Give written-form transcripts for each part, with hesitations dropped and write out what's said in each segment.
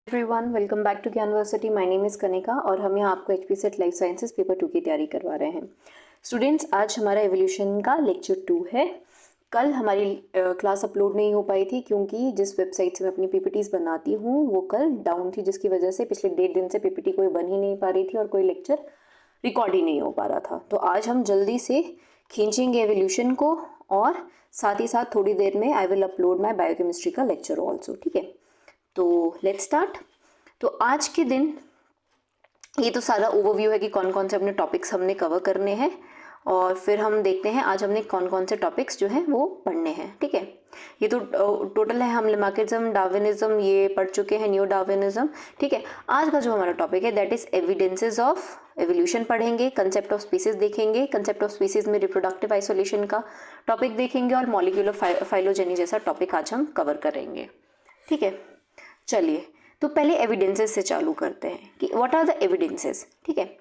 Everyone, welcome back to Gyanversity. My name is Kanika और हम यहाँ आपको HPSET लाइफ साइंसेज पेपर 2 की तैयारी करवा रहे हैं। स्टूडेंट्स, आज हमारा एवोल्यूशन का लेक्चर 2 है। कल हमारी क्लास अपलोड नहीं हो पाई थी क्योंकि जिस वेबसाइट से मैं अपनी PPTs बनाती हूँ वो कल डाउन थी, जिसकी वजह से पिछले 1.5 दिन से PPT कोई बन ही नहीं पा रही थी और कोई लेक्चर रिकॉर्ड ही नहीं हो पा रहा था। तो आज हम जल्दी से खींचेंगे एवोल्यूशन को और साथ ही साथ थोड़ी देर में I will upload my biochemistry का लेक्चर ऑल्सो। ठीक है, तो लेट्स स्टार्ट। तो आज के दिन ये तो सारा ओवरव्यू है कि कौन कौन से अपने टॉपिक्स हमने कवर करने हैं और फिर हम देखते हैं आज हमने कौन कौन से टॉपिक्स जो हैं वो पढ़ने हैं। ठीक है, ये तो टोटल है, हम लेमार्किज्म, डार्विनिज्म ये पढ़ चुके हैं, न्यू डार्विनिज्म। ठीक है, आज का जो हमारा टॉपिक है that is evidences of evolution पढ़ेंगे, कंसेप्ट ऑफ स्पीसीज देखेंगे, कंसेप्ट ऑफ स्पीसीज में रिप्रोडक्टिव आइसोलेशन का टॉपिक देखेंगे और मॉलिक्यूलर फाइलोजेनी जैसा टॉपिक आज हम कवर करेंगे। ठीक है, चलिए तो पहले एविडेंसेस से चालू करते हैं कि व्हाट आर द एविडेंसेस। ठीक है,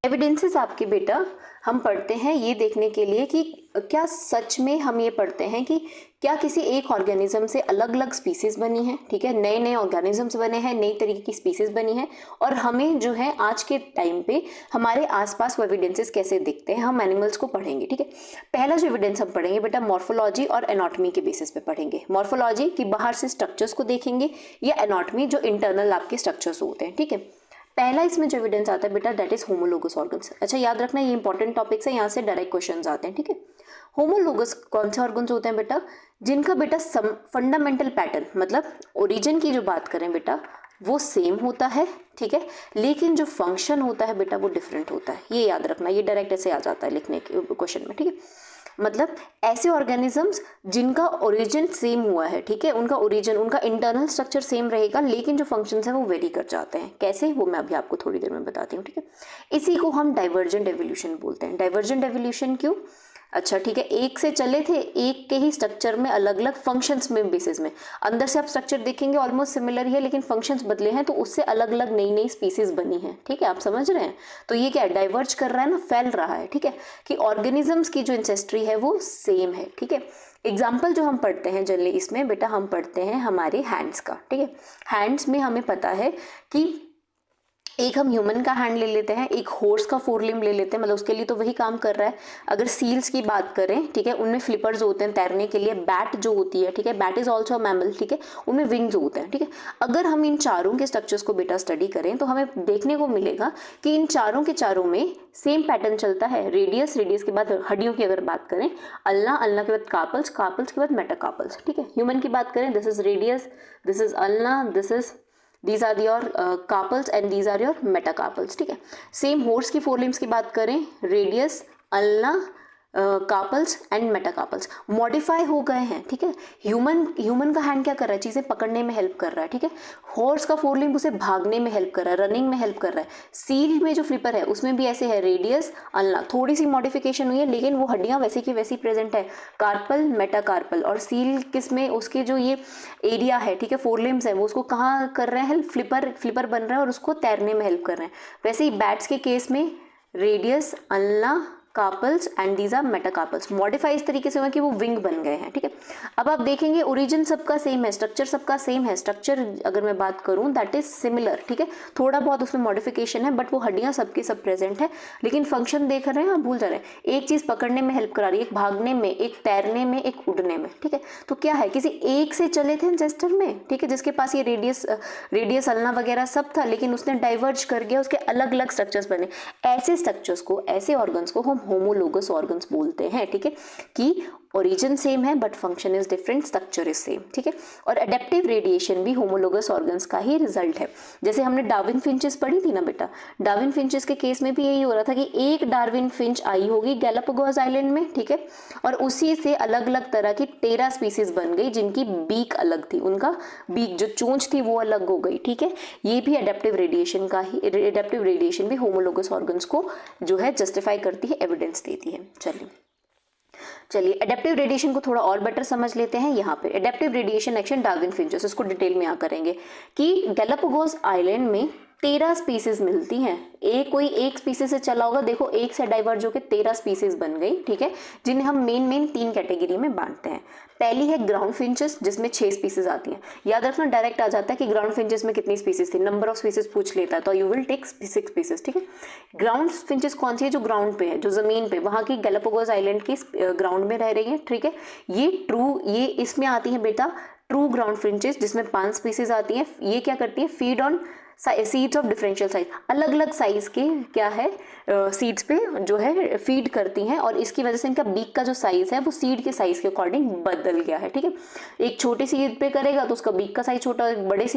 एविडेंसेस आपके बेटा हम पढ़ते हैं ये देखने के लिए कि क्या सच में हम ये पढ़ते हैं कि क्या किसी एक ऑर्गेनिज्म से अलग अलग स्पीसीज बनी है। ठीक है, नए नए ऑर्गेनिजम्स बने हैं, नई तरीके की स्पीसीज बनी है और हमें जो है आज के टाइम पे हमारे आसपास वो एविडेंसेस कैसे दिखते हैं, हम एनिमल्स को पढ़ेंगे। ठीक है, पहला जो एविडेंस हम पढ़ेंगे बेटा मॉर्फोलॉजी और एनाटॉमी के बेसिस पे पढ़ेंगे। मॉर्फोलॉजी कि बाहर से स्ट्रक्चर्स को देखेंगे या एनाटॉमी जो इंटरनल आपके स्ट्रक्चर्स होते हैं। ठीक है, पहला इसमें जो एविडेंस आता है बेटा दैट इज होमोलोगस ऑर्गन्स। अच्छा याद रखना ये इंपॉर्टेंट टॉपिक्स है, यहाँ से डायरेक्ट क्वेश्चंस आते हैं। ठीक है, होमोलोगस कौन से ऑर्गन्स होते हैं बेटा, जिनका बेटा फंडामेंटल पैटर्न मतलब ओरिजिन की जो बात करें बेटा वो सेम होता है। ठीक है, लेकिन जो फंक्शन होता है बेटा वो डिफरेंट होता है। ये याद रखना, ये डायरेक्ट ऐसे आ जाता है लिखने के क्वेश्चन में। ठीक है, मतलब ऐसे ऑर्गेनिजम्स जिनका ओरिजिन सेम हुआ है। ठीक है, उनका ओरिजिन, उनका इंटरनल स्ट्रक्चर सेम रहेगा लेकिन जो फंक्शंस हैं वो वेरी कर जाते हैं। कैसे, वो मैं अभी आपको थोड़ी देर में बताती हूँ। ठीक है, इसी को हम डाइवर्जेंट एवोल्यूशन बोलते हैं। डाइवर्जेंट एवोल्यूशन क्यों? अच्छा ठीक है, एक से चले थे, एक के ही स्ट्रक्चर में अलग अलग फंक्शंस में बेसिस में, अंदर से आप स्ट्रक्चर देखेंगे ऑलमोस्ट सिमिलर ही है लेकिन फंक्शंस बदले हैं तो उससे अलग अलग नई नई स्पीसीज बनी है। ठीक है, आप समझ रहे हैं? तो ये क्या है, डाइवर्ज कर रहा है ना, फैल रहा है। ठीक है, कि ऑर्गेनिजम्स की जो इंसेस्ट्री है वो सेम है। ठीक है, एग्जाम्पल जो हम पढ़ते हैं जनरली इसमें बेटा हम पढ़ते हैं हमारे हैंड्स का। ठीक है, हैंड्स में हमें पता है कि एक हम ह्यूमन का हैंड ले लेते हैं, एक हॉर्स का फोरलिम्ब ले लेते हैं, मतलब उसके लिए तो वही काम कर रहा है। अगर सील्स की बात करें, ठीक है, उनमें फ्लिपर्स होते हैं तैरने के लिए। बैट जो होती है, ठीक है, बैट इज ऑल्सो मैमल। ठीक है, उनमें विंग्स होते हैं। ठीक है, अगर हम इन चारों के स्ट्रक्चर्स को बेटा स्टडी करें तो हमें देखने को मिलेगा कि इन चारों के चारों में सेम पैटर्न चलता है। रेडियस, रेडियस के बाद हड्डियों की अगर बात करें, अल्ना, अल्ना के बाद कार्पल्स, कार्पल्स के बाद मेटाकार्पल्स। ठीक है, ह्यूमन की बात करें, this is radius, this is ulna, this is these are your carpals and these are your metacarpals। ठीक है, सेम हॉर्स की फोर लिम्स की बात करें, radius, ulna, carpals and metacarpals modify हो गए हैं। ठीक है, ह्यूमन का हैंड क्या कर रहा है, चीजें पकड़ने में हेल्प कर रहा है। ठीक है, हॉर्स का फोर लिम्ब उसे भागने में हेल्प कर रहा है, रनिंग में हेल्प कर रहा है। सील में जो फ्लिपर है उसमें भी ऐसे है, रेडियस, अल्ना, थोड़ी सी मॉडिफिकेशन हुई है लेकिन वो हड्डियां वैसी की वैसी प्रेजेंट है। कार्पल, मेटाकार्पल और सील किस में, उसके जो ये एरिया है, ठीक है, फोर लिम्स है वो उसको कहाँ कर रहे हैं हेल्प, फ्लिपर बन रहा है और उसको तैरने में हेल्प कर रहे हैं। वैसे ही बैट्स के केस में radius, ulna, carpals and these are metacarpals modify इस तरीके से हुआ कि वो विंग बन गए हैं। ठीक है, अब आप देखेंगे ओरिजिन सबका सेम है, स्ट्रक्चर सबका सेम है। स्ट्रक्चर अगर मैं बात करूं दैट इज सिमिलर। ठीक है, थोड़ा बहुत उसमें मॉडिफिकेशन है बट वो हड्डियां सबकी सब प्रेजेंट है, लेकिन फंक्शन देख रहे हैं आप भूल जा रहे हैं। एक चीज पकड़ने में हेल्प करा रही है, एक भागने में, एक तैरने में, एक उड़ने में। ठीक है, तो क्या है, किसी एक से चले थे इंसेस्टर में, ठीक है, जिसके पास ये रेडियस अल्ना वगैरह सब था लेकिन उसने डाइवर्ज कर गया, उसके अलग अलग स्ट्रक्चर्स बने। ऐसे स्ट्रक्चर्स को, ऐसे ऑर्गन्स को हम होमोलोगस ऑर्गन्स बोलते हैं। ठीक है, कि ओरिजिन सेम है but function is different, structure is same. ठीक है, और एडेप्टिव रेडिएशन भी होमोलोगस ऑर्गन्स का ही रिजल्ट है। जैसे हमने डार्विन फिंचेस पढ़ी थी ना बेटा, डार्विन फिंचेस के केस में भी यही हो रहा था कि एक डार्विन फिंच आई होगी गैलापागोस आइलैंड में। ठीक है, और उसी से अलग अलग तरह की 13 स्पीसीज बन गई जिनकी बीक अलग थी, उनका बीक जो चोंच थी वो अलग हो गई। ठीक है, ये भी एडेप्टिव रेडिएशन का ही, एडेप्टिव रेडिएशन भी होमोलोगस ऑर्गन्स को जो है जस्टिफाई करती है, एविडेंस देती है। चलिए एडेप्टिव रेडिएशन को थोड़ा और बेटर समझ लेते हैं। यहाँ पे adaptive radiation action Darwin finches, इसको डिटेल में यहाँ करेंगे कि गैलापागोस आइलैंड में 13 स्पीसीज मिलती हैं। कोई एक स्पीसीज से चला होगा, देखो एक से डाइवर्ज होकर 13 स्पीसीज बन गई, ठीक है, जिन्हें हम मेन 3 कैटेगरी में बांटते हैं। पहली है ग्राउंड फिंचेस, जिसमें 6 स्पीसीज आती हैं। याद रखना, डायरेक्ट आ जाता है कि ग्राउंड फिंचेस में कितनी स्पीसीज थी, नंबर ऑफ स्पीसीज पूछ लेता है तो यू विल टेक 6 स्पीसीज, ठीक है। ग्राउंड फिंचेस कौन सी है? जो ग्राउंड पे है, जो जमीन पे, वहां की गैलापागोस आइलैंड की ग्राउंड में रह रही है, ठीक है। ये इसमें आती है बेटा ट्रू ग्राउंड फिंचेस, जिसमें 5 स्पीसीज आती हैं। ये क्या करती है? Feed on seeds of differential size, अलग अलग साइज के क्या है सीड्स पे जो है फीड करती हैं, और इसकी वजह से इनका बीक का जो साइज है वो सीड के साइज के अकॉर्डिंग बदल गया है, ठीक है। एक छोटी सीड पे करेगा तो उसका बीक का साइज छोटा, बड़े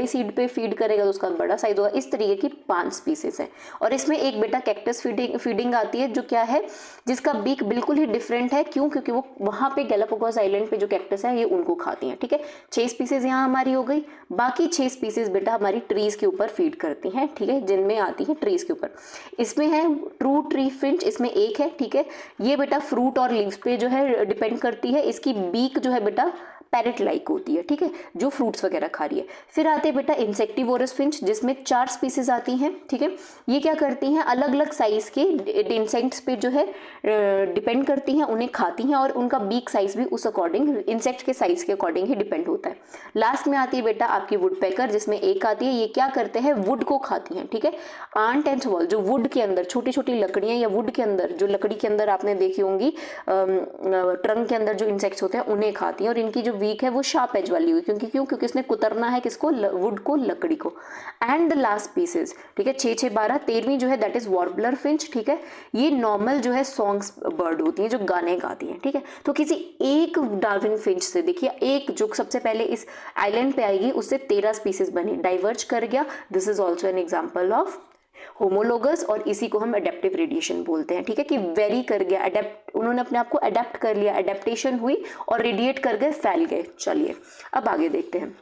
सीड पे फीड करेगा तो उसका बड़ा साइज होगा। इस तरीके की 5 स्पीसीज है। और इसमें एक बेटा कैक्टस फीडिंग आती है, जो क्या है, जिसका बीक बिल्कुल ही डिफरेंट है। क्यों? क्योंकि वो वहां पे गैलापागोस आइलैंड पे जो कैक्टस है ये उनको खाती है, ठीक है। 6 स्पीसीज यहाँ हमारी हो गई। बाकी 6 स्पीसीज बेटा हमारी ट्रीज के ऊपर फीड करती हैं, ठीक है, जिनमें आती है ट्रीज के ऊपर। इसमें है ट्रू ट्री फिंच, इसमें एक है, ठीक है। ये बेटा फ्रूट और लीव्स पे जो है डिपेंड करती है। इसकी बीक जो है बेटा पैरेट लाइक होती है, ठीक है, जो फ्रूट्स वगैरह खा रही है। फिर आते हैं बेटा इंसेक्टिवोरस फिंच, जिसमें 4 स्पीसीज आती हैं, ठीक है। ये क्या करती हैं? अलग अलग साइज के इंसेक्ट्स पे जो है डिपेंड करती हैं, उन्हें खाती हैं, और उनका बीक साइज भी उस अकॉर्डिंग इंसेक्ट के साइज के अकॉर्डिंग ही डिपेंड होता है। लास्ट में आती है बेटा आपकी वुडपेकर, जिसमें एक आती है। ये क्या करते हैं? वुड को खाती हैं, ठीक है। आंट एंड वॉल, जो वुड के अंदर छोटी छोटी लकड़ियां, या वुड के अंदर जो लकड़ी के अंदर आपने देखी होंगी ट्रंक के अंदर जो इंसेक्ट्स होते हैं उन्हें खाती हैं, और इनकी जो वीक है वो शार्प एज वाली हुई, क्योंकि इसने कुतरना है किसको? वुड को, लकड़ी को। एंड द लास्ट पीसेस, ठीक है, 6 6 12, 13वीं जो है दैट इज वॉर्बलर फिंच, ठीक है। ये नॉर्मल जो है सॉन्ग्स बर्ड होती है, जो गाने गाती हैं, ठीक है। तो किसी एक डार्विन फिंच से, देखिए, एक जो सबसे पहले इस आइलैंड पे आएगी उससे 13 स्पीसीज बनी, डाइवर्ज कर गया। This is also an example of homologous, और इसी को हम अडेप्टिव रेडिएशन बोलते हैं, ठीक है, कि वेरी कर गया, अडेप्ट, उन्होंने अपने आप को अडेप्ट कर लिया, अडेप्टेशन हुई और रेडिएट कर गए, फैल गए। चलिए अब आगे देखते हैं।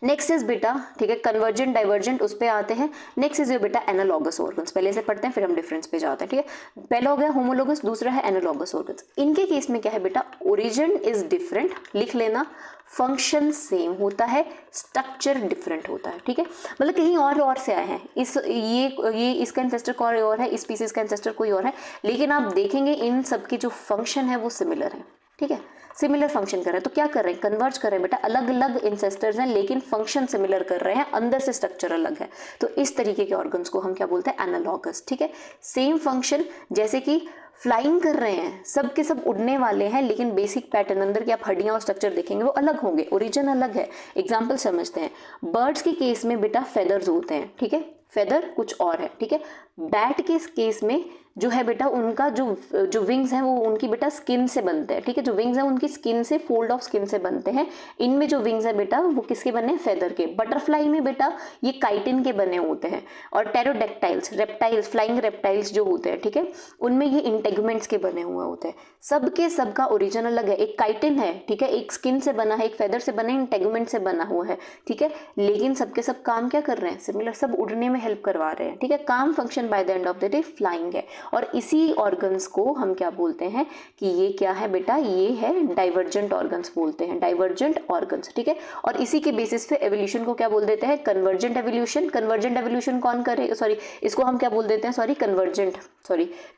नेक्स्ट इज बेटा, ठीक है, कन्वर्जेंट डाइवर्जेंट, उस पे आते हैं। नेक्स्ट इज बेटा एनालॉगस ऑर्गन्स, पहले से पढ़ते हैं फिर हम डिफरेंस पे जाते हैं, ठीक है। पहला हो गया होमोलोगस, दूसरा है एनालॉगस ऑर्गन्स। इनके केस में क्या है बेटा? ओरिजिन इज डिफरेंट, लिख लेना, फंक्शन सेम होता है, स्ट्रक्चर डिफरेंट होता है, ठीक है। मतलब कहीं और से आए हैं, ये इसका एंसेस्टर कोई और है, इस स्पीसीज का एंसेस्टर कोई और है, लेकिन आप देखेंगे इन सबके जो फंक्शन है वो सिमिलर है, ठीक है, सिमिलर फंक्शन कर रहे हैं। तो क्या कर रहे हैं? कन्वर्ज कर रहे हैं बेटा, अलग अलग इंसेस्टर्स हैं लेकिन फंक्शन सिमिलर कर रहे हैं, अंदर से स्ट्रक्चर अलग है। तो इस तरीके के ऑर्गन्स को हम क्या बोलते हैं? एनालॉगस, ठीक है। सेम फंक्शन, जैसे कि फ्लाइंग कर रहे हैं, सब के सब उड़ने वाले हैं, लेकिन बेसिक पैटर्न अंदर की आप हड्डियां और स्ट्रक्चर देखेंगे वो अलग होंगे, ओरिजिन अलग है। एग्जाम्पल समझते हैं। बर्ड्स के केस में बेटा फेदर्स होते हैं, ठीक है, फेदर कुछ और है, ठीक है। बैट के केस में जो है बेटा उनका जो विंग्स हैं वो उनकी बेटा स्किन से बनते हैं, ठीक है, जो विंग्स हैं उनकी स्किन से, फोल्ड ऑफ स्किन से बनते हैं। इनमें जो विंग्स है बेटा वो किसके बने हैं? फेदर के। बटरफ्लाई में बेटा ये काइटिन के बने होते हैं। और टेरोडेक्टाइल्स, रेप्टाइल्स, फ्लाइंग रेप्टाइल्स जो होते हैं, ठीक है, उनमें ये इंटेगुमेंट्स के बने हुए होते हैं। सबके सबका ओरिजिन अलग है, एक काइटिन है, ठीक है, एक स्किन से बना है, एक फेदर से बना है, इंटेगुमेंट से बना हुआ है, ठीक है, लेकिन सबके सब काम क्या कर रहे हैं? सिमिलर, सब उड़ने में हेल्प करवा रहे हैं, ठीक है। काम function by the end of the day flying है। और इसी ऑर्गन्स को हम क्या बोलते हैं कि ये क्या है बेटा? ये है डाइवर्जेंट ऑर्गन्स बोलते हैं, डाइवर्जेंट ऑर्गन्स, ठीक है। और इसी के बेसिस पे एवोल्यूशन को क्या बोल देते हैं? Convergent evolution. कन्वर्जेंट एवोल्यूशन कौन करे? सॉरी, इसको हम क्या बोल देते हैं?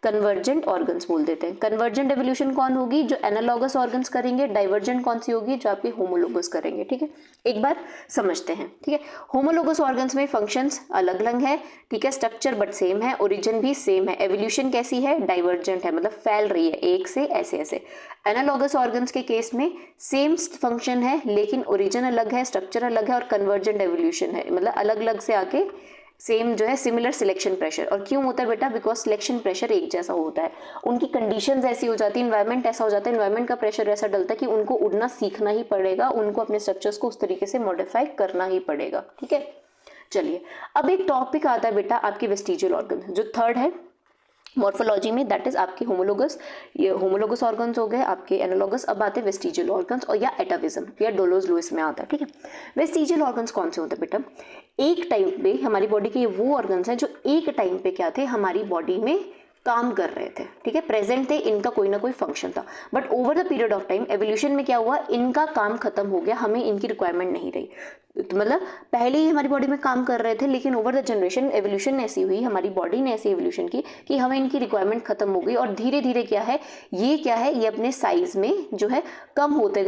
कन्वर्जेंट ऑर्गन्स बोल देते हैं। कन्वर्जेंट एवोल्यूशन कौन होगी? जो एनालॉगस ऑर्गन्स करेंगे। डाइवर्जेंट कौन सी होगी? जो आपकी होमोलोगस करेंगे, ठीक है। एक बार समझते हैं, ठीक है। होमोलोगस ऑर्गन्स में फंक्शंस अलग अलग है, ठीक है, स्ट्रक्चर बट सेम है, ओरिजिन भी सेम है। एवोल्यूशन कैसी है? डाइवर्जेंट है, मतलब फैल रही है एक से ऐसे ऐसे। एनालॉगस ऑर्गन्स के केस में सेम फंक्शन है लेकिन ओरिजिन अलग है, स्ट्रक्चर अलग है, और कन्वर्जेंट एवोल्यूशन है, मतलब अलग अलग से आके सेम जो है सिमिलर सिलेक्शन प्रेशर। और क्यों होता है बेटा? बिकॉज सिलेक्शन प्रेशर एक जैसा होता है, उनकी कंडीशंस ऐसी हो जाती है, इन्वायरमेंट ऐसा हो जाता है, इन्वायरमेंट का प्रेशर ऐसा डलता है कि उनको उड़ना सीखना ही पड़ेगा, उनको अपने स्ट्रक्चर्स को उस तरीके से मॉडिफाई करना ही पड़ेगा, ठीक है। चलिए अब एक टॉपिक आता है बेटा आपके वेस्टिजियल ऑर्गन, जो थर्ड है मॉर्फोलॉजी में, दैट इज आपके होमोलोगस। ये होमोलोगस ऑर्गन्स हो गए आपके, एनालॉगस। अब आते हैं वेस्टिजियल ऑर्गन्स, और या एटाविज्म या डोलोज लुइस में आता है, ठीक है। वेस्टिजियल ऑर्गन्स कौन से होते हैं बेटा? एक टाइम पे हमारी बॉडी के ये वो ऑर्गन्स हैं जो एक टाइम पे क्या थे? हमारी बॉडी में काम कर रहे थे, ठीक है, प्रेजेंट थे, इनका कोई ना कोई फंक्शन था। But over the period of time evolution में क्या हुआ? इनका काम खत्म हो गया, हमें इनकी रिक्वायरमेंट नहीं रही। मतलब पहले ही हमारी बॉडी में काम कर रहे थे, लेकिन ओवर द जनरेशन एवोल्यूशन ऐसी हुई, हमारी बॉडी ने ऐसी एवोल्यूशन की कि हमें इनकी रिक्वायरमेंट खत्म हो गई और धीरे धीरे क्या है ये अपने साइज में जो है कम होते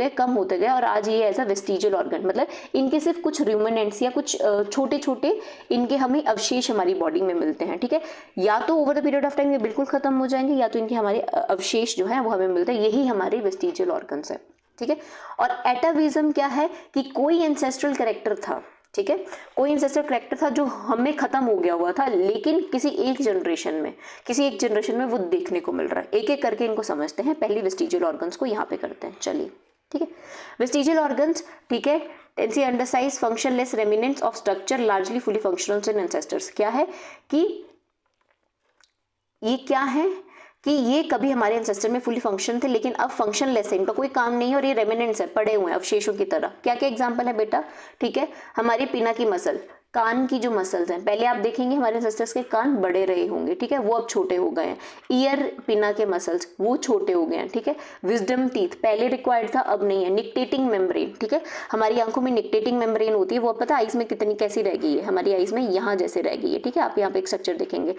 गए और आज ये एज अ वेस्टिजियल ऑर्गन, मतलब इनके सिर्फ कुछ रूमिनेंट्स या कुछ छोटे छोटे इनके हमें अवशेष हमारी बॉडी में मिलते हैं, ठीक है। या तो over the period of time ये बिल्कुल खत्म हो जाएंगे, या तो इनके हमारे अवशेष जो है वो हमें मिलते हैं, यही हमारे वेस्टिजियल ऑर्गन्स है, ठीक है। और एटाविज्म क्या है कि कोई एंसेस्ट्रल कैरेक्टर था, ठीक है, कोई एंसेस्ट्रल कैरेक्टर था जो हमें खत्म हो गया हुआ था, लेकिन किसी एक जनरेशन में वो देखने को मिल रहा है। एक एक करके इनको समझते हैं, पहले वेस्टिजियल ऑर्गन्स को यहाँ पे करते हैं, चलिए, ठीक है। वेस्टिजियल ऑर्गन्स, ठीक है, टेंसी undersize functionless remnants of structure largely fully functional in ancestors. क्या है कि ये क्या है कि ये कभी हमारे एंसेस्टर में फुली फंक्शन थे, लेकिन अब फंक्शनलेस है, इनका कोई काम नहीं है और ये रेमिनेंट्स है, पड़े हुए हैं अवशेषों की तरह। क्या क्या एग्जांपल है बेटा, ठीक है, हमारी पिना की मसल, कान की जो मसल्स हैं, पहले आप देखेंगे हमारे एंसेस्टर्स के कान बड़े रहे होंगे, ठीक है, वो अब छोटे हो गए हैं। ईयर, पिना के मसल्स, वो छोटे हो गए हैं, ठीक है। विजडम टीथ पहले रिक्वायर्ड था, अब नहीं है। निक्टेटिंग मेम्ब्रेन, ठीक है, हमारी आंखों में निक्टेटिंग मेम्ब्रेन होती है, वो पता है आइज में कितनी कैसी रह गई है, हमारी आइज में यहाँ जैसे रह गई है, ठीक है। आप यहाँ पे एक स्ट्रक्चर देखेंगे।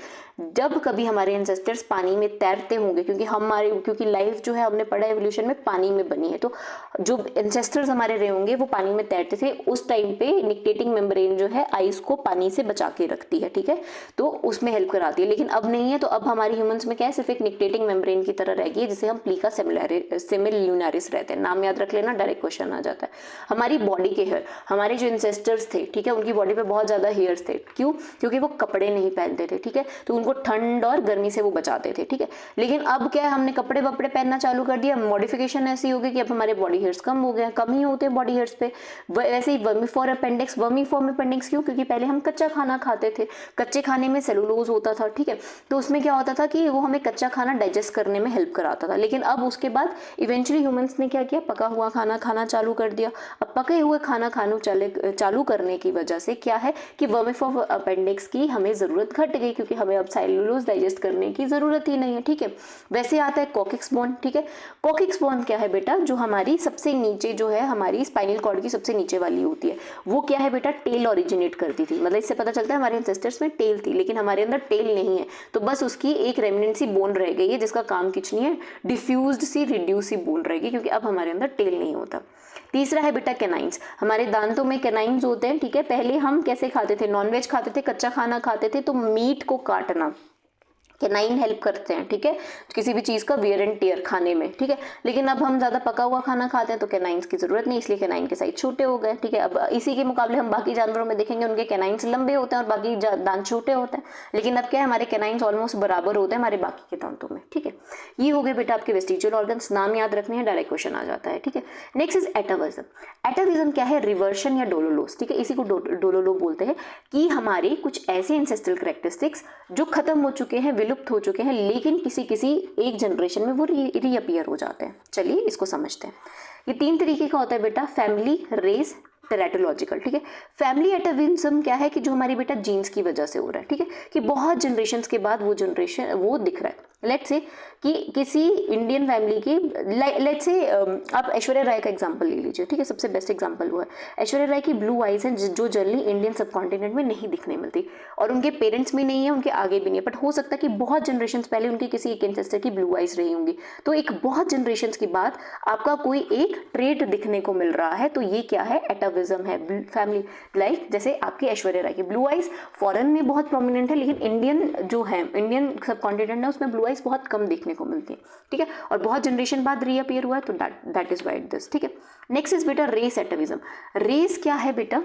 जब कभी हमारे एंसेस्टर्स पानी में तैरते होंगे, क्योंकि लाइफ जो है हमने पढ़ा एवोल्यूशन में पानी में बनी है, तो जो एंसेस्टर्स हमारे रहे होंगे वो पानी में तैरते थे, उस टाइम पे निक्टेटिंग मेम्ब्रेन जो है आइज को पानी से बचा के रखती है, ठीक है, तो उसमें हेल्प कराती है। लेकिन अब नहीं है, तो अब हमारे ह्यूमंस में क्या है, सिर्फ एक निक्टेटिंग मेम्ब्रेन की तरह रह गई है, जिसे हम प्लीका सेमिलुनारिस रहते हैं। नाम याद रख लेना, डायरेक्ट क्वेश्चन आ जाता है। हमारी बॉडी के हेयर, हमारे जो इंसेस्टर्स थे, ठीक है, उनकी बॉडी पे बहुत ज्यादा हेयर्स थे, क्यों, क्योंकि वो कपड़े नहीं पहनते थे, ठीक है, तो उनको ठंड और गर्मी से वो बचाते थे, ठीक है। लेकिन अब क्या है, हमने कपड़े वपड़े पहनना चालू कर दिया, मॉडिफिकेशन ऐसी हो गई कि अब हमारे बॉडी हेयर्स कम हो गए, कम ही होते हैं बॉडी हेयर्स पे। वैसे ही वर्मीफॉर्म अपेंडिक्स क्यों, क्योंकि पहले हम कच्चा खाना खाते थे, कच्चे खाने में सेलुलोज होता था, ठीक है, तो उसमें क्या होता था कि वो हमें कच्चा खाना डाइजेस्ट करने में हेल्प कराता था। लेकिन अब उसके बाद इवेंचुअली ह्यूमंस ने क्या किया, पका हुआ खाना खाना चालू कर दिया। अब पके हुए खाना खाना चालू करने की वजह से क्या है कि वर्मीफॉर्म अपेंडिक्स की हमें जरूरत घट गई, क्योंकि हमें अब सेलुलोज डाइजेस्ट करने की जरूरत ही नहीं है, ठीक है। वैसे आता है कॉकिक्स बोन, ठीक है। कॉकिक्स बोन क्या है बेटा, जो हमारी सबसे नीचे जो है, हमारी स्पाइनल कॉर्ड की सबसे नीचे वाली होती है, वो क्या है बेटा, टेल ओरिजिनेट करती थी। मतलब इससे पता चलता है हमारे एंसेस्टर्स में टेल थी, लेकिन हमारे अंदर टेल नहीं है, तो बस उसकी एक रेमिनेंट सी बोन रह गई है, जिसका काम कुछ नहीं है, डिफ्यूज्ड सी रिड्यूस सी बोन रहेगी, क्योंकि अब हमारे अंदर टेल नहीं होता। तीसरा है बेटा कैनाइंस, हमारे दांतों में कैनाइंस होते हैं, ठीक है। पहले हम कैसे खाते थे, नॉनवेज खाते थे, कच्चा खाना खाते थे, तो मीट को काटना कैनाइन हेल्प करते हैं, ठीक है, किसी भी चीज का वियर एंड टियर खाने में, ठीक है। लेकिन अब हम ज्यादा पका हुआ खाना खाते हैं, तो कैनाइंस की जरूरत नहीं, इसलिए कैनाइन के साइज छोटे हो गए, ठीक है। अब इसी के मुकाबले हम बाकी जानवरों में देखेंगे, उनके कैनाइंस लंबे होते हैं और बाकी दांत छोटे होते हैं, लेकिन अब क्या है, हमारे कैनाइंस ऑलमोस्ट बराबर होते हैं हमारे बाकी के दांतों में, ठीक है। ये हो गए बेटा आपके वेस्टिजियल ऑर्गन्स, नाम याद रखने हैं, डायरेक्ट क्वेश्चन आ जाता है, ठीक है। Next is एटाविज्म। एटाविज्म क्या है, रिवर्शन या डोलोलोस, ठीक है, इसी को डोलोलो बोलते हैं, कि हमारे कुछ ऐसे एंसेस्ट्रल कैरेक्टरिस्टिक्स जो खत्म हो चुके हैं, विलुप्त हो चुके हैं, लेकिन किसी एक जनरेशन में वो रीअपीयर हो जाते हैं। चलिए इसको समझते हैं। ये 3 तरीके का होता है बेटा, फैमिली, रेस, टेराटोलॉजिकल, ठीक है। फैमिली एटाविज्म क्या है कि जो हमारी बेटा जीन्स की वजह से हो रहा है, ठीक है, कि बहुत जनरेशंस के बाद वो जनरेशन वो दिख रहा है। लेट्स से कि किसी इंडियन फैमिली की, लेट्स से आप ऐश्वर्या राय का एग्जांपल ले लीजिए, ठीक है, सबसे बेस्ट एग्जांपल वो है। ऐश्वर्या राय की ब्लू आइज हैं, जो जनरली इंडियन सबकॉन्टिनेंट में नहीं दिखने मिलती, और उनके पेरेंट्स में नहीं है, उनके आगे भी नहीं है, बट हो सकता है कि बहुत जनरेशन पहले उनकी किसी एक एंसेस्टर की ब्लू आइज रही होंगी, तो एक बहुत जनरेशन के बाद आपका कोई एक ट्रेट दिखने को मिल रहा है, तो ये क्या है, एटाविज्म है। फैमिली लाइक जैसे आपकी ऐश्वर्या राय की ब्लू आइज फॉरेन में बहुत प्रोमिनेंट है, लेकिन इंडियन जो है, इंडियन सबकॉन्टिनेंट है, उसमें ब्लू आइज बहुत कम देखने को मिलती है, ठीक है, और बहुत जनरेशन बाद रीअपीयर हुआ है, तो दैट इज वाइट दिस, ठीक है। नेक्स्ट इज बेटा रेस एटाविज्म। रेस क्या है बेटा,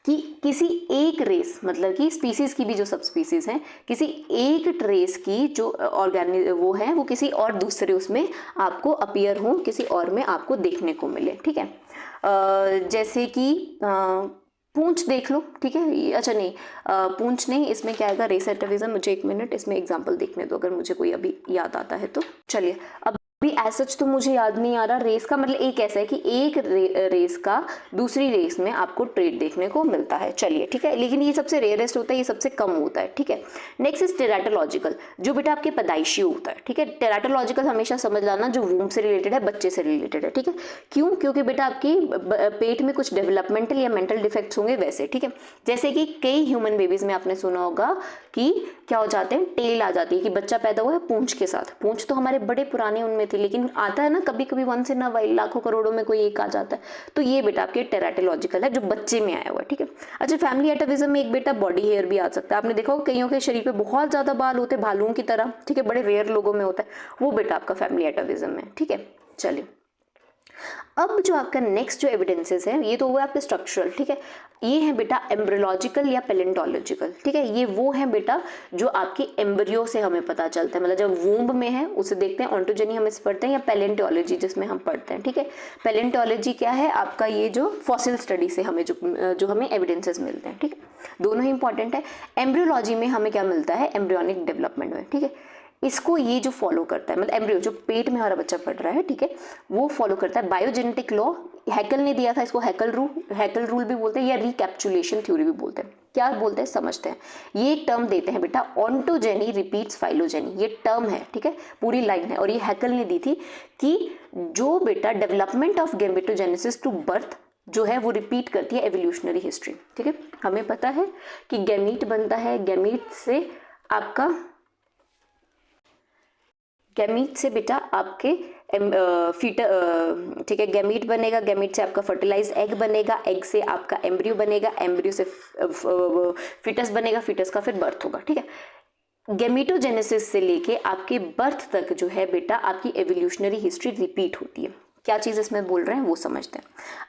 कि किसी एक रेस, मतलब कि स्पीसीज की भी जो सब स्पीसीज हैं, किसी एक रेस की जो वो है, वो किसी और दूसरे उसमें आपको अपीयर हो, किसी और में आपको देखने को मिले, ठीक है। जैसे कि पूंछ देख लो, ठीक है, अच्छा नहीं, पूंछ नहीं, इसमें क्या आएगा, रेस एटाविज्म। मुझे 1 मिनट इसमें एग्जांपल देखने दो, अगर मुझे कोई अभी याद आता है तो। चलिए अब अभी एज सच तो मुझे याद नहीं आ रहा। रेस का मतलब एक ऐसा है कि एक रेस का दूसरी रेस में आपको ट्रेड देखने को मिलता है, चलिए ठीक है, लेकिन ये सबसे रेयरेस्ट होता है, ये सबसे कम होता है, ठीक है। नेक्स्ट इज टेराटोलॉजिकल, जो बेटा आपके पैदाइशी होता है, ठीक है। टेराटोलॉजिकल हमेशा समझ लाना जो वूम्ब से रिलेटेड है, बच्चे से रिलेटेड है, ठीक है। क्यों? क्योंकि बेटा आपकी पेट में कुछ डेवलपमेंटल या मेंटल डिफेक्ट्स होंगे वैसे, ठीक है। जैसे कि कई ह्यूमन बेबीज में आपने सुना होगा कि क्या हो जाते हैं, टेल आ जाती है, कि बच्चा पैदा हुआ है पूंछ के साथ। पूंछ तो हमारे बड़े पुराने उनमें थी, लेकिन आता है ना कभी कभी वंस इन अ वाइल, लाखों करोड़ों में कोई एक आ जाता है, तो ये बेटा आपके टेराटोलॉजिकल है, जो बच्चे में आया हुआ है, ठीक है। अच्छा, फैमिली एटाविज्म में एक बेटा बॉडी हेयर भी आ सकता है। आपने देखा होगा कईयों के शरीर पे बहुत ज्यादा बाल होते हैं, भालुओं की तरह, ठीक है, बड़े रेयर लोगों में होता है, वो बेटा आपका फैमिली एटाविज्म है, ठीक है। चलिए, अब जो आपका नेक्स्ट जो एविडेंसेस है, ये तो हुआ आपके स्ट्रक्चरल, ठीक है। ये है बेटा एम्ब्रियोलॉजिकल या पैलेंटोलॉजिकल, ठीक है। ये वो है बेटा जो आपकी एम्ब्रियो से हमें पता चलता है, मतलब जब वूम्ब में है उसे देखते हैं, ऑन्टोजेनी हम इस पढ़ते हैं, या पैलेंटोलॉजी जिसमें हम पढ़ते हैं, ठीक है। पैलेंटोलॉजी क्या है आपका, ये जो फॉसिल स्टडी से हमें जो हमें एविडेंसेस मिलते हैं, ठीक है, दोनों ही इंपॉर्टेंट है। एम्ब्रियोलॉजी में हमें क्या मिलता है, एम्ब्रियोनिक डेवलपमेंट में, ठीक है। इसको ये जो फॉलो करता है, मतलब एम्ब्रियो जो पेट में हमारा बच्चा पढ़ रहा है, ठीक है, वो फॉलो करता है बायोजेनेटिक लॉ। हैकल ने दिया था इसको, हैकल रूल भी बोलते हैं, या रिकैप्चुलेशन थ्योरी भी बोलते हैं। क्या बोलते हैं समझते हैं। ये एक टर्म देते हैं बेटा, ऑन्टोजेनी रिपीट्स फाइलोजेनी, ये टर्म है, ठीक है, पूरी लाइन है, और ये हैकल ने दी थी कि जो बेटा development of gametogenesis to birth जो है वो रिपीट करती है एवोल्यूशनरी हिस्ट्री, ठीक है। हमें पता है कि गैमीट बनता है, गैमीट से आपका गैमीट से बेटा आपके ठीक है, गैमीट बनेगा, गैमीट से आपका फर्टिलाइज एग बनेगा, एग से आपका एम्ब्रियो बनेगा, एम्ब्रियो से फीटस बनेगा, फीटस का फिर बर्थ होगा, ठीक है। गैमीटोजेनेसिस से लेके आपके बर्थ तक जो है बेटा आपकी एवोल्यूशनरी हिस्ट्री रिपीट होती है। क्या चीज़ इसमें बोल रहे हैं वो समझते हैं।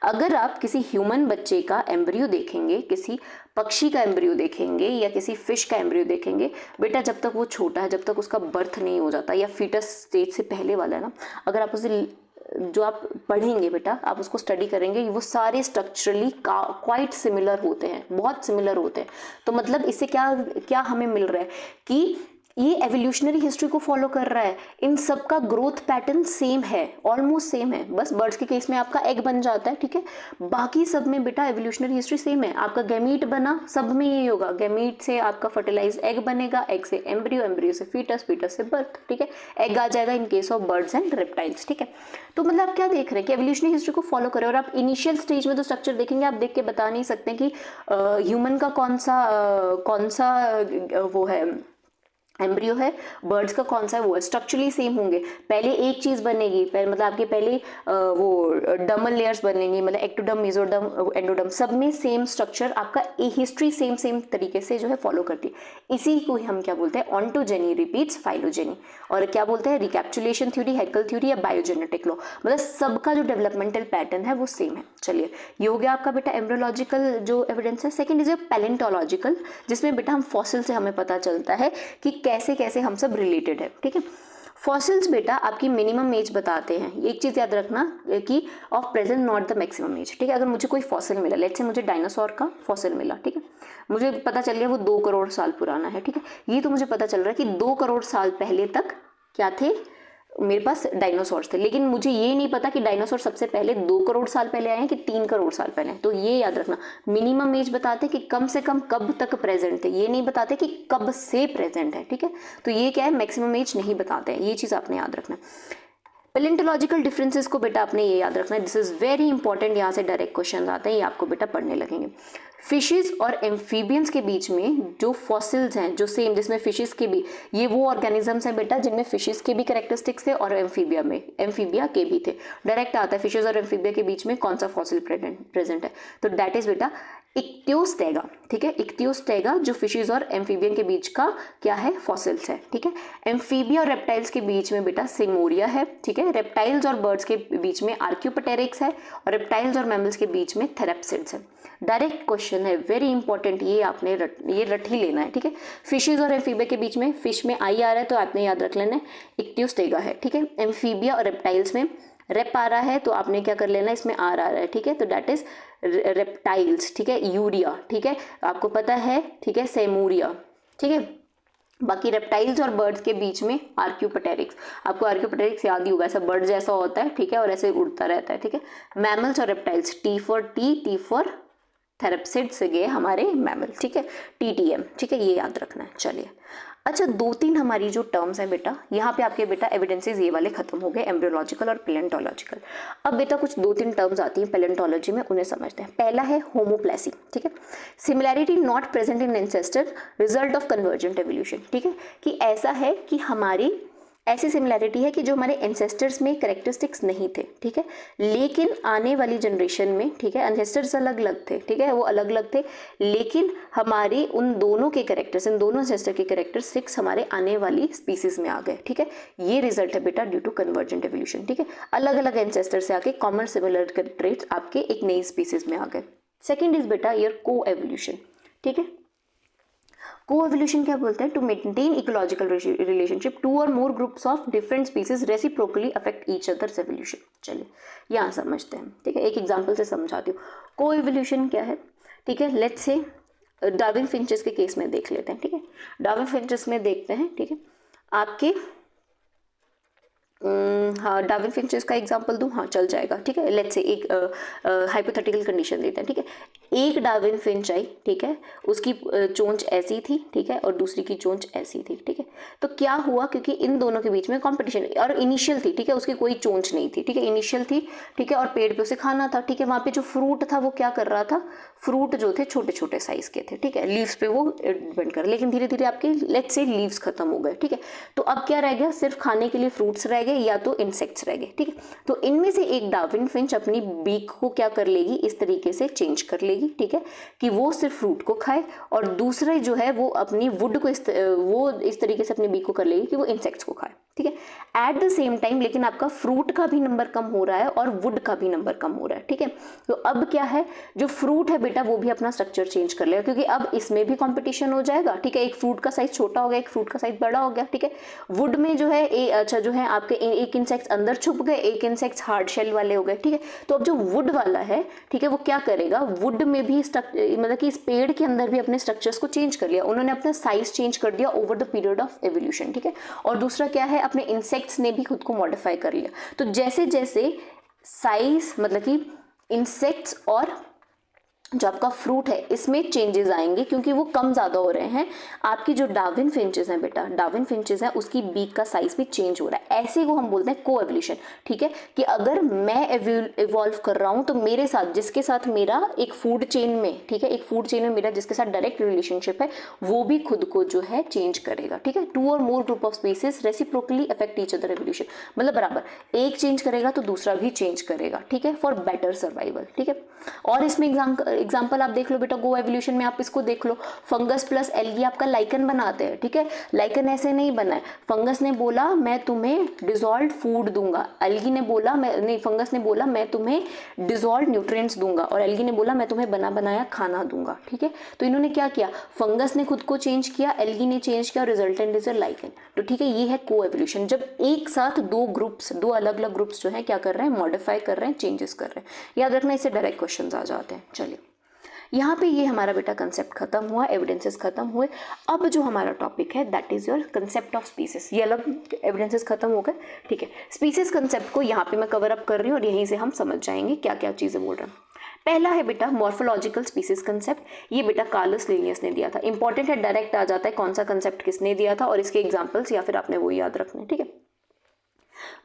अगर आप किसी ह्यूमन बच्चे का एम्ब्रियो देखेंगे, किसी पक्षी का एम्ब्रियो देखेंगे, या किसी फिश का एम्ब्रियो देखेंगे, बेटा जब तक वो छोटा है, जब तक उसका बर्थ नहीं हो जाता, या फीटस स्टेज से पहले वाला है ना, अगर आप उसे जो आप पढ़ेंगे बेटा, आप उसको स्टडी करेंगे, वो सारे स्ट्रक्चरली क्वाइट सिमिलर होते हैं, बहुत सिमिलर होते हैं। तो मतलब इससे क्या क्या हमें मिल रहा है कि ये एवोल्यूशनरी हिस्ट्री को फॉलो कर रहा है। इन सब का ग्रोथ पैटर्न सेम है, ऑलमोस्ट सेम है, बस बर्ड्स के केस में आपका एग बन जाता है, ठीक है। बाकी सब में बेटा एवोल्यूशनरी हिस्ट्री सेम है। आपका गैमीट बना, सब में ये होगा, गैमीट से आपका फर्टिलाइज एग बनेगा, एग से एम्ब्रियो, एम्ब्रियो से फीटस, फीटस से बर्थ, ठीक है। एग आ जाएगा in case of birds and reptiles, ठीक है। तो मतलब आप क्या देख रहे हैं कि एवोल्यूशनरी हिस्ट्री को फॉलो करें, और आप इनिशियल स्टेज में तो स्ट्रक्चर देखेंगे, आप देख के बता नहीं सकते कि ह्यूमन का कौन सा वो है एम्ब्रियो है, बर्ड्स का कौन सा है वो है, स्ट्रक्चरली सेम होंगे। पहले एक चीज बनेगी, मतलब आपके पहले वो डर्मल लेयर्स बनेंगी, मतलब एक्टोडर्म, मेसोडर्म, एंडोडर्म, सब में सेम स्ट्रक्चर, आपका हिस्ट्री सेम तरीके से जो है फॉलो करती है। इसी को हम क्या बोलते हैं, ऑन्टोजेनी रिपीट्स फाइलोजेनी, और क्या बोलते हैं, रिकैप्चुलेशन थ्योरी, हैकल थ्योरी, या बायोजेनेटिक लॉ, मतलब सबका जो डेवलपमेंटल पैटर्न है वो सेम है। चलिए, ये हो गया आपका बेटा एम्ब्रियोलॉजिकल जो एविडेंस है। सेकेंड इज पैलेंटोलॉजिकल, जिसमें बेटा हम फॉसिल से हमें पता चलता है कि कैसे कैसे हम सब रिलेटेड है, ठीक है। फॉसिल्स बेटा आपकी मिनिमम एज बताते हैं। एक चीज याद रखना कि of present not the maximum age, ठीक है। अगर मुझे कोई फॉसिल मिला, लेट्स से मुझे डायनासोर का फॉसिल मिला, ठीक है, मुझे पता चल गया वो 2 करोड़ साल पुराना है, ठीक है। ये तो मुझे पता चल रहा है कि 2 करोड़ साल पहले तक क्या थे, मेरे पास डायनासोर थे, लेकिन मुझे ये नहीं पता कि डायनासोर सबसे पहले 2 करोड़ साल पहले आए हैं कि 3 करोड़ साल पहले। तो ये याद रखना, मिनिमम एज बताते कि कम से कम कब तक प्रेजेंट थे, ये नहीं बताते कि कब से प्रेजेंट है, ठीक है। तो ये क्या है, मैक्सिमम एज नहीं बताते हैं, ये चीज आपने याद रखना। पैलेंटोलॉजिकल डिफरेंसेस को बेटा आपने ये याद रखना है, दिस इज वेरी इंपॉर्टेंट, यहाँ से डायरेक्ट क्वेश्चन आते हैं, ये आपको बेटा पढ़ने लगेंगे। फिशेस और एम्फीबियंस के बीच में जो फॉसिल्स हैं, जो सेम, जिसमें फिशेस के भी, ये वो ऑर्गेनिजम्स हैं बेटा जिनमें फिशेस के भी कैरेक्टरिस्टिक्स थे और एम्फीबिया के भी थे। डायरेक्ट आता है फिशेस और एम्फीबिया के बीच में कौन सा फॉसिल प्रेजेंट है, तो दैट इज बेटा इक्तियोस्टेगा, ठीक है। इक्तियोस्टेगा जो फिशेस और एम्फीबियन के बीच का क्या है, फॉसिल्स है, ठीक है। एम्फीबिया और रेप्टाइल्स के बीच में बेटा सिमोरिया है, ठीक है। रेप्टाइल्स और बर्ड्स के बीच में आर्क्योपटेरिक्स है, और रेप्टाइल्स और मैमल्स के बीच में थेरेप्सिड्स है। डायरेक्ट क्वेश्चन है, वेरी इंपॉर्टेंट, ये आपने ये रट ही लेना है, ठीक है। फिशेज और एम्फीबिया के बीच में, फिश में आई आ रहा है तो आपने याद रख लेना है इक्तियोस्टेगा है, ठीक है। एम्फीबिया और रेप्टाइल्स में रेप आ रहा है तो आपने क्या कर लेना, इसमें आर आ रहा है, ठीक है, तो दैट इज रेप्टाइल्स, ठीक है। यूरिया, ठीक है, आपको पता है, ठीक है, सेमूरिया, ठीक है। बाकी रेप्टाइल्स और बर्ड्स के बीच में आर्क्योपटेरिक्स, आपको आर्क्योपटेरिक्स याद ही होगा, ऐसा बर्ड जैसा होता है, ठीक है, और ऐसे उड़ता रहता है, ठीक है। मैमल्स और रेप्टाइल्स, टी फॉर थेरेप्सिड से गए हमारे मैमल, ठीक है, TTM, ठीक है, ये याद रखना है। चलिए, अच्छा 2-3 हमारी जो टर्म्स हैं बेटा, यहाँ पे आपके बेटा एविडेंसेस ये वाले खत्म हो गए, एम्ब्रियोलॉजिकल और पैलेंटोलॉजिकल। अब बेटा कुछ 2-3 टर्म्स आती हैं पैलेंटोलॉजी में, उन्हें समझते हैं। पहला है होमोप्लेसी, ठीक है, similarity not present in ancestor, result of convergent evolution, ठीक है, कि ऐसा है कि हमारी ऐसी सिमिलैरिटी है कि जो हमारे एंसेस्टर्स में कैरेक्टरिस्टिक्स नहीं थे, ठीक है, लेकिन आने वाली जनरेशन में, ठीक है, एंसेस्टर्स अलग अलग थे, ठीक है, वो अलग अलग थे, लेकिन हमारे उन दोनों के कैरेक्टर्स, इन दोनों एंसेस्टर के कैरेक्टरिस्टिक्स हमारे आने वाली स्पीसीज में आ गए, ठीक है। ये रिजल्ट है बेटा ड्यू टू कन्वर्जेंट एवोल्यूशन, ठीक है, अलग अलग एंसेस्टर से आके कॉमन सिमिलर ट्रेट्स आपके एक नई स्पीसीज में आ गए। सेकेंड इज बेटा योर को एवोल्यूशन, ठीक है। को-एवोल्यूशन क्या बोलते हैं? टू मेंटेन इकोलॉजिकल रिलेशनशिप, 2 और more groups of different species reciprocally affect each others evolution. चलिए यहाँ समझते हैं, ठीक है, एक एग्जांपल से समझाती हूँ। को-एवोल्यूशन क्या है, ठीक है, लेट्स से डार्विन फिंचेस के केस में देख लेते हैं, ठीक है। डार्विन फिंचेस में देखते हैं, ठीक है, आपके हाँ डार्विन फिंचेस का एग्जांपल दूँ, हाँ चल जाएगा, ठीक है। लेट्स से एक हाइपोथेटिकल कंडीशन देते हैं, ठीक है। एक डार्विन फिंच आई, ठीक है, उसकी चोंच ऐसी थी, ठीक है, और दूसरी की चोंच ऐसी थी, ठीक है। तो क्या हुआ, क्योंकि इन दोनों के बीच में कंपटीशन, और इनिशियल थी, ठीक है, उसकी कोई चोंच नहीं थी, ठीक है, इनिशियल थी, ठीक है, और पेड़ पे उसे खाना था, ठीक है। वहाँ पे जो फ्रूट था वो क्या कर रहा था, फ्रूट जो थे छोटे छोटे साइज के थे, ठीक है, लीव्स पे वो डिपेंड कर, लेकिन धीरे धीरे आपके लेट्स से लीव्स खत्म हो गए, ठीक है। तो अब क्या रह गया, सिर्फ खाने के लिए फ्रूट्स रह गए या तो इंसेक्ट्स रह गए, ठीक है। तो इनमें से एक डार्विन फिंच अपनी बीक को क्या कर लेगी, इस तरीके से चेंज कर लेगी, ठीक है, कि वो सिर्फ फ्रूट को खाए, और दूसरे जो है वो अपनी वुड को इस तरीके से अपनी बीक को कर लेगी कि वो इंसेक्ट्स को खाए, ठीक है। एट द सेम टाइम लेकिन आपका फ्रूट का भी नंबर कम हो रहा है और वुड का भी नंबर कम हो रहा है, ठीक है। तो अब क्या है, जो फ्रूट है बेटा वो भी अपना स्ट्रक्चर चेंज कर लेगा, क्योंकि अब इसमें भी कंपटीशन हो जाएगा, ठीक है। एक फ्रूट का साइज छोटा हो गया, एक फ्रूट का साइज बड़ा हो गया, ठीक है। वुड में जो है अच्छा जो है आपके एक इंसेक्ट अंदर छुप गए, एक इंसेक्ट हार्ड शेल वाले हो गए, ठीक है। तो अब जो वुड वाला है, ठीक है, वो क्या करेगा, वुड में भी मतलब कि इस पेड़ के अंदर भी अपने स्ट्रक्चर्स को चेंज कर लिया, उन्होंने अपना साइज चेंज कर दिया over the period of evolution, ठीक है। और दूसरा क्या है, अपने इंसेक्ट्स ने भी खुद को मॉडिफाई कर लिया। तो जैसे जैसे साइज मतलब कि इंसेक्ट्स और जो आपका फ्रूट है इसमें चेंजेस आएंगे, क्योंकि वो कम ज़्यादा हो रहे हैं। आपकी जो डार्विन फिंचेस हैं बेटा, डार्विन फिंचेस हैं, उसकी बीक का साइज भी चेंज हो रहा है। ऐसे को हम बोलते हैं को एवोल्यूशन, ठीक है, कि अगर मैं इवॉल्व कर रहा हूँ तो मेरे साथ जिसके साथ मेरा एक फूड चेन में, ठीक है, एक फूड चेन में मेरा जिसके साथ डायरेक्ट रिलेशनशिप है वो भी खुद को जो है चेंज करेगा, ठीक है। 2 और more group of species reciprocally affect each other evolution, मतलब बराबर एक चेंज करेगा तो दूसरा भी चेंज करेगा, ठीक है, फॉर बेटर सर्वाइवल, ठीक है। और इसमें एग्जाम्पल आप देख लो बेटा, को एवोल्यूशन में आप इसको देख लो, फंगस प्लस एल्गी आपका लाइकन बनाते हैं, ठीक है। लाइकन ऐसे नहीं बना है, फंगस ने बोला मैं तुम्हें डिजॉल्व फूड दूंगा, एल्गी ने बोला फंगस ने बोला मैं तुम्हें डिजॉल्व न्यूट्रिएंट्स दूंगा, और एल्गी ने बोला मैं तुम्हें बना बनाया खाना दूंगा, ठीक है। तो इन्होंने क्या किया, फंगस ने खुद को चेंज किया, एल्गी ने चेंज किया, और रिजल्टेंट इज अ लाइकन। तो ठीक है, ये है को एवोल्यूशन, जब एक साथ दो अलग अलग ग्रुप्स जो है क्या कर रहे हैं, मॉडिफाई कर रहे हैं, चेंजेस कर रहे हैं। याद रखना, इससे डायरेक्ट क्वेश्चंस आ जाते हैं। चलिए यहाँ पे ये हमारा बेटा कंसेप्ट खत्म हुआ, एविडेंसेस खत्म हुए। अब जो हमारा टॉपिक है that is your concept of species. ये अलग एविडेंसेस खत्म हो गए, ठीक है। स्पीसीज कंसेप्ट को यहाँ पे मैं कवर अप कर रही हूँ और यहीं से हम समझ जाएंगे क्या क्या चीज़ें बोल रहे हैं। पहला है बेटा मॉर्फोलॉजिकल स्पीसीज कंसेप्ट, ये बेटा कार्लस लिनियस ने दिया था। इंपॉर्टेंट है, डायरेक्ट आ जाता है कौन सा कंसेप्ट किसने दिया था और इसके एग्जाम्पल्स या फिर आपने वो याद रखने, ठीक है।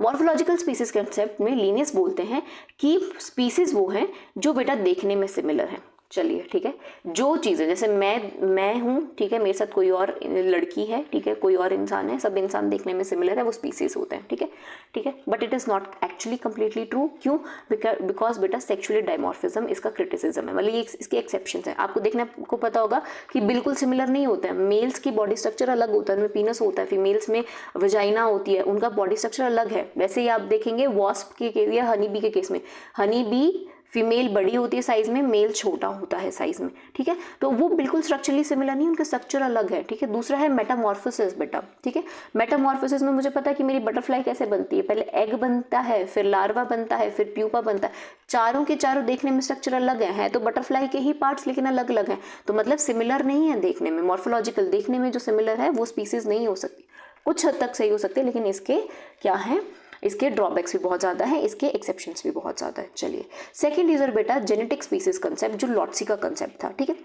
मॉर्फोलॉजिकल स्पीसीज कंसेप्ट में लिनियस बोलते हैं कि स्पीसीज वो हैं जो बेटा देखने में सिमिलर हैं। चलिए ठीक है, जो चीज़ें जैसे मैं हूँ, ठीक है, मेरे साथ कोई और लड़की है, ठीक है, कोई और इंसान है, सब इंसान देखने में सिमिलर है, वो स्पीसीज होते हैं, ठीक है, ठीक है। But it is not actually completely true. क्यों? बिकॉज बेटा सेक्सुअली डायमॉर्फिज्म इसका क्रिटिसिज्म है, मतलब ये इसके एक्सेप्शन है। आपको देखने को पता होगा कि बिल्कुल सिमिलर नहीं होता है। मेल्स की बॉडी स्ट्रक्चर अलग होता है, उनमें पीनस होता है, फीमेल्स में वजाइना होती है, उनका बॉडी स्ट्रक्चर अलग है। वैसे ही आप देखेंगे वॉस्प के केस या हनी बी के केस में, हनी बी फीमेल बड़ी होती है साइज में, मेल छोटा होता है साइज में, ठीक है। तो वो बिल्कुल स्ट्रक्चरली सिमिलर नहीं, उनका स्ट्रक्चर अलग है, ठीक है। दूसरा है मेटामॉर्फोसिस बेटा, ठीक है। मेटामॉर्फोसिस में मुझे पता है कि मेरी बटरफ्लाई कैसे बनती है, पहले एग बनता है, फिर लार्वा बनता है, फिर प्यूपा बनता है। चारों के चारों देखने में स्ट्रक्चर अलग है तो बटरफ्लाई के ही पार्ट्स लेकिन अलग अलग हैं, तो मतलब सिमिलर नहीं है देखने में, मॉर्फोलॉजिकल देखने में जो सिमिलर है वो स्पीसीज नहीं हो सकती। कुछ हद तक सही हो सकते हैं, लेकिन इसके क्या है, इसके ड्रॉबैक्स भी बहुत ज़्यादा है, इसके एक्सेप्शंस भी बहुत ज़्यादा है। चलिए सेकंड यूजर बेटा जेनेटिक स्पीसीज कंसेप्ट, जो लॉटसी का कंसेप्ट था, ठीक है।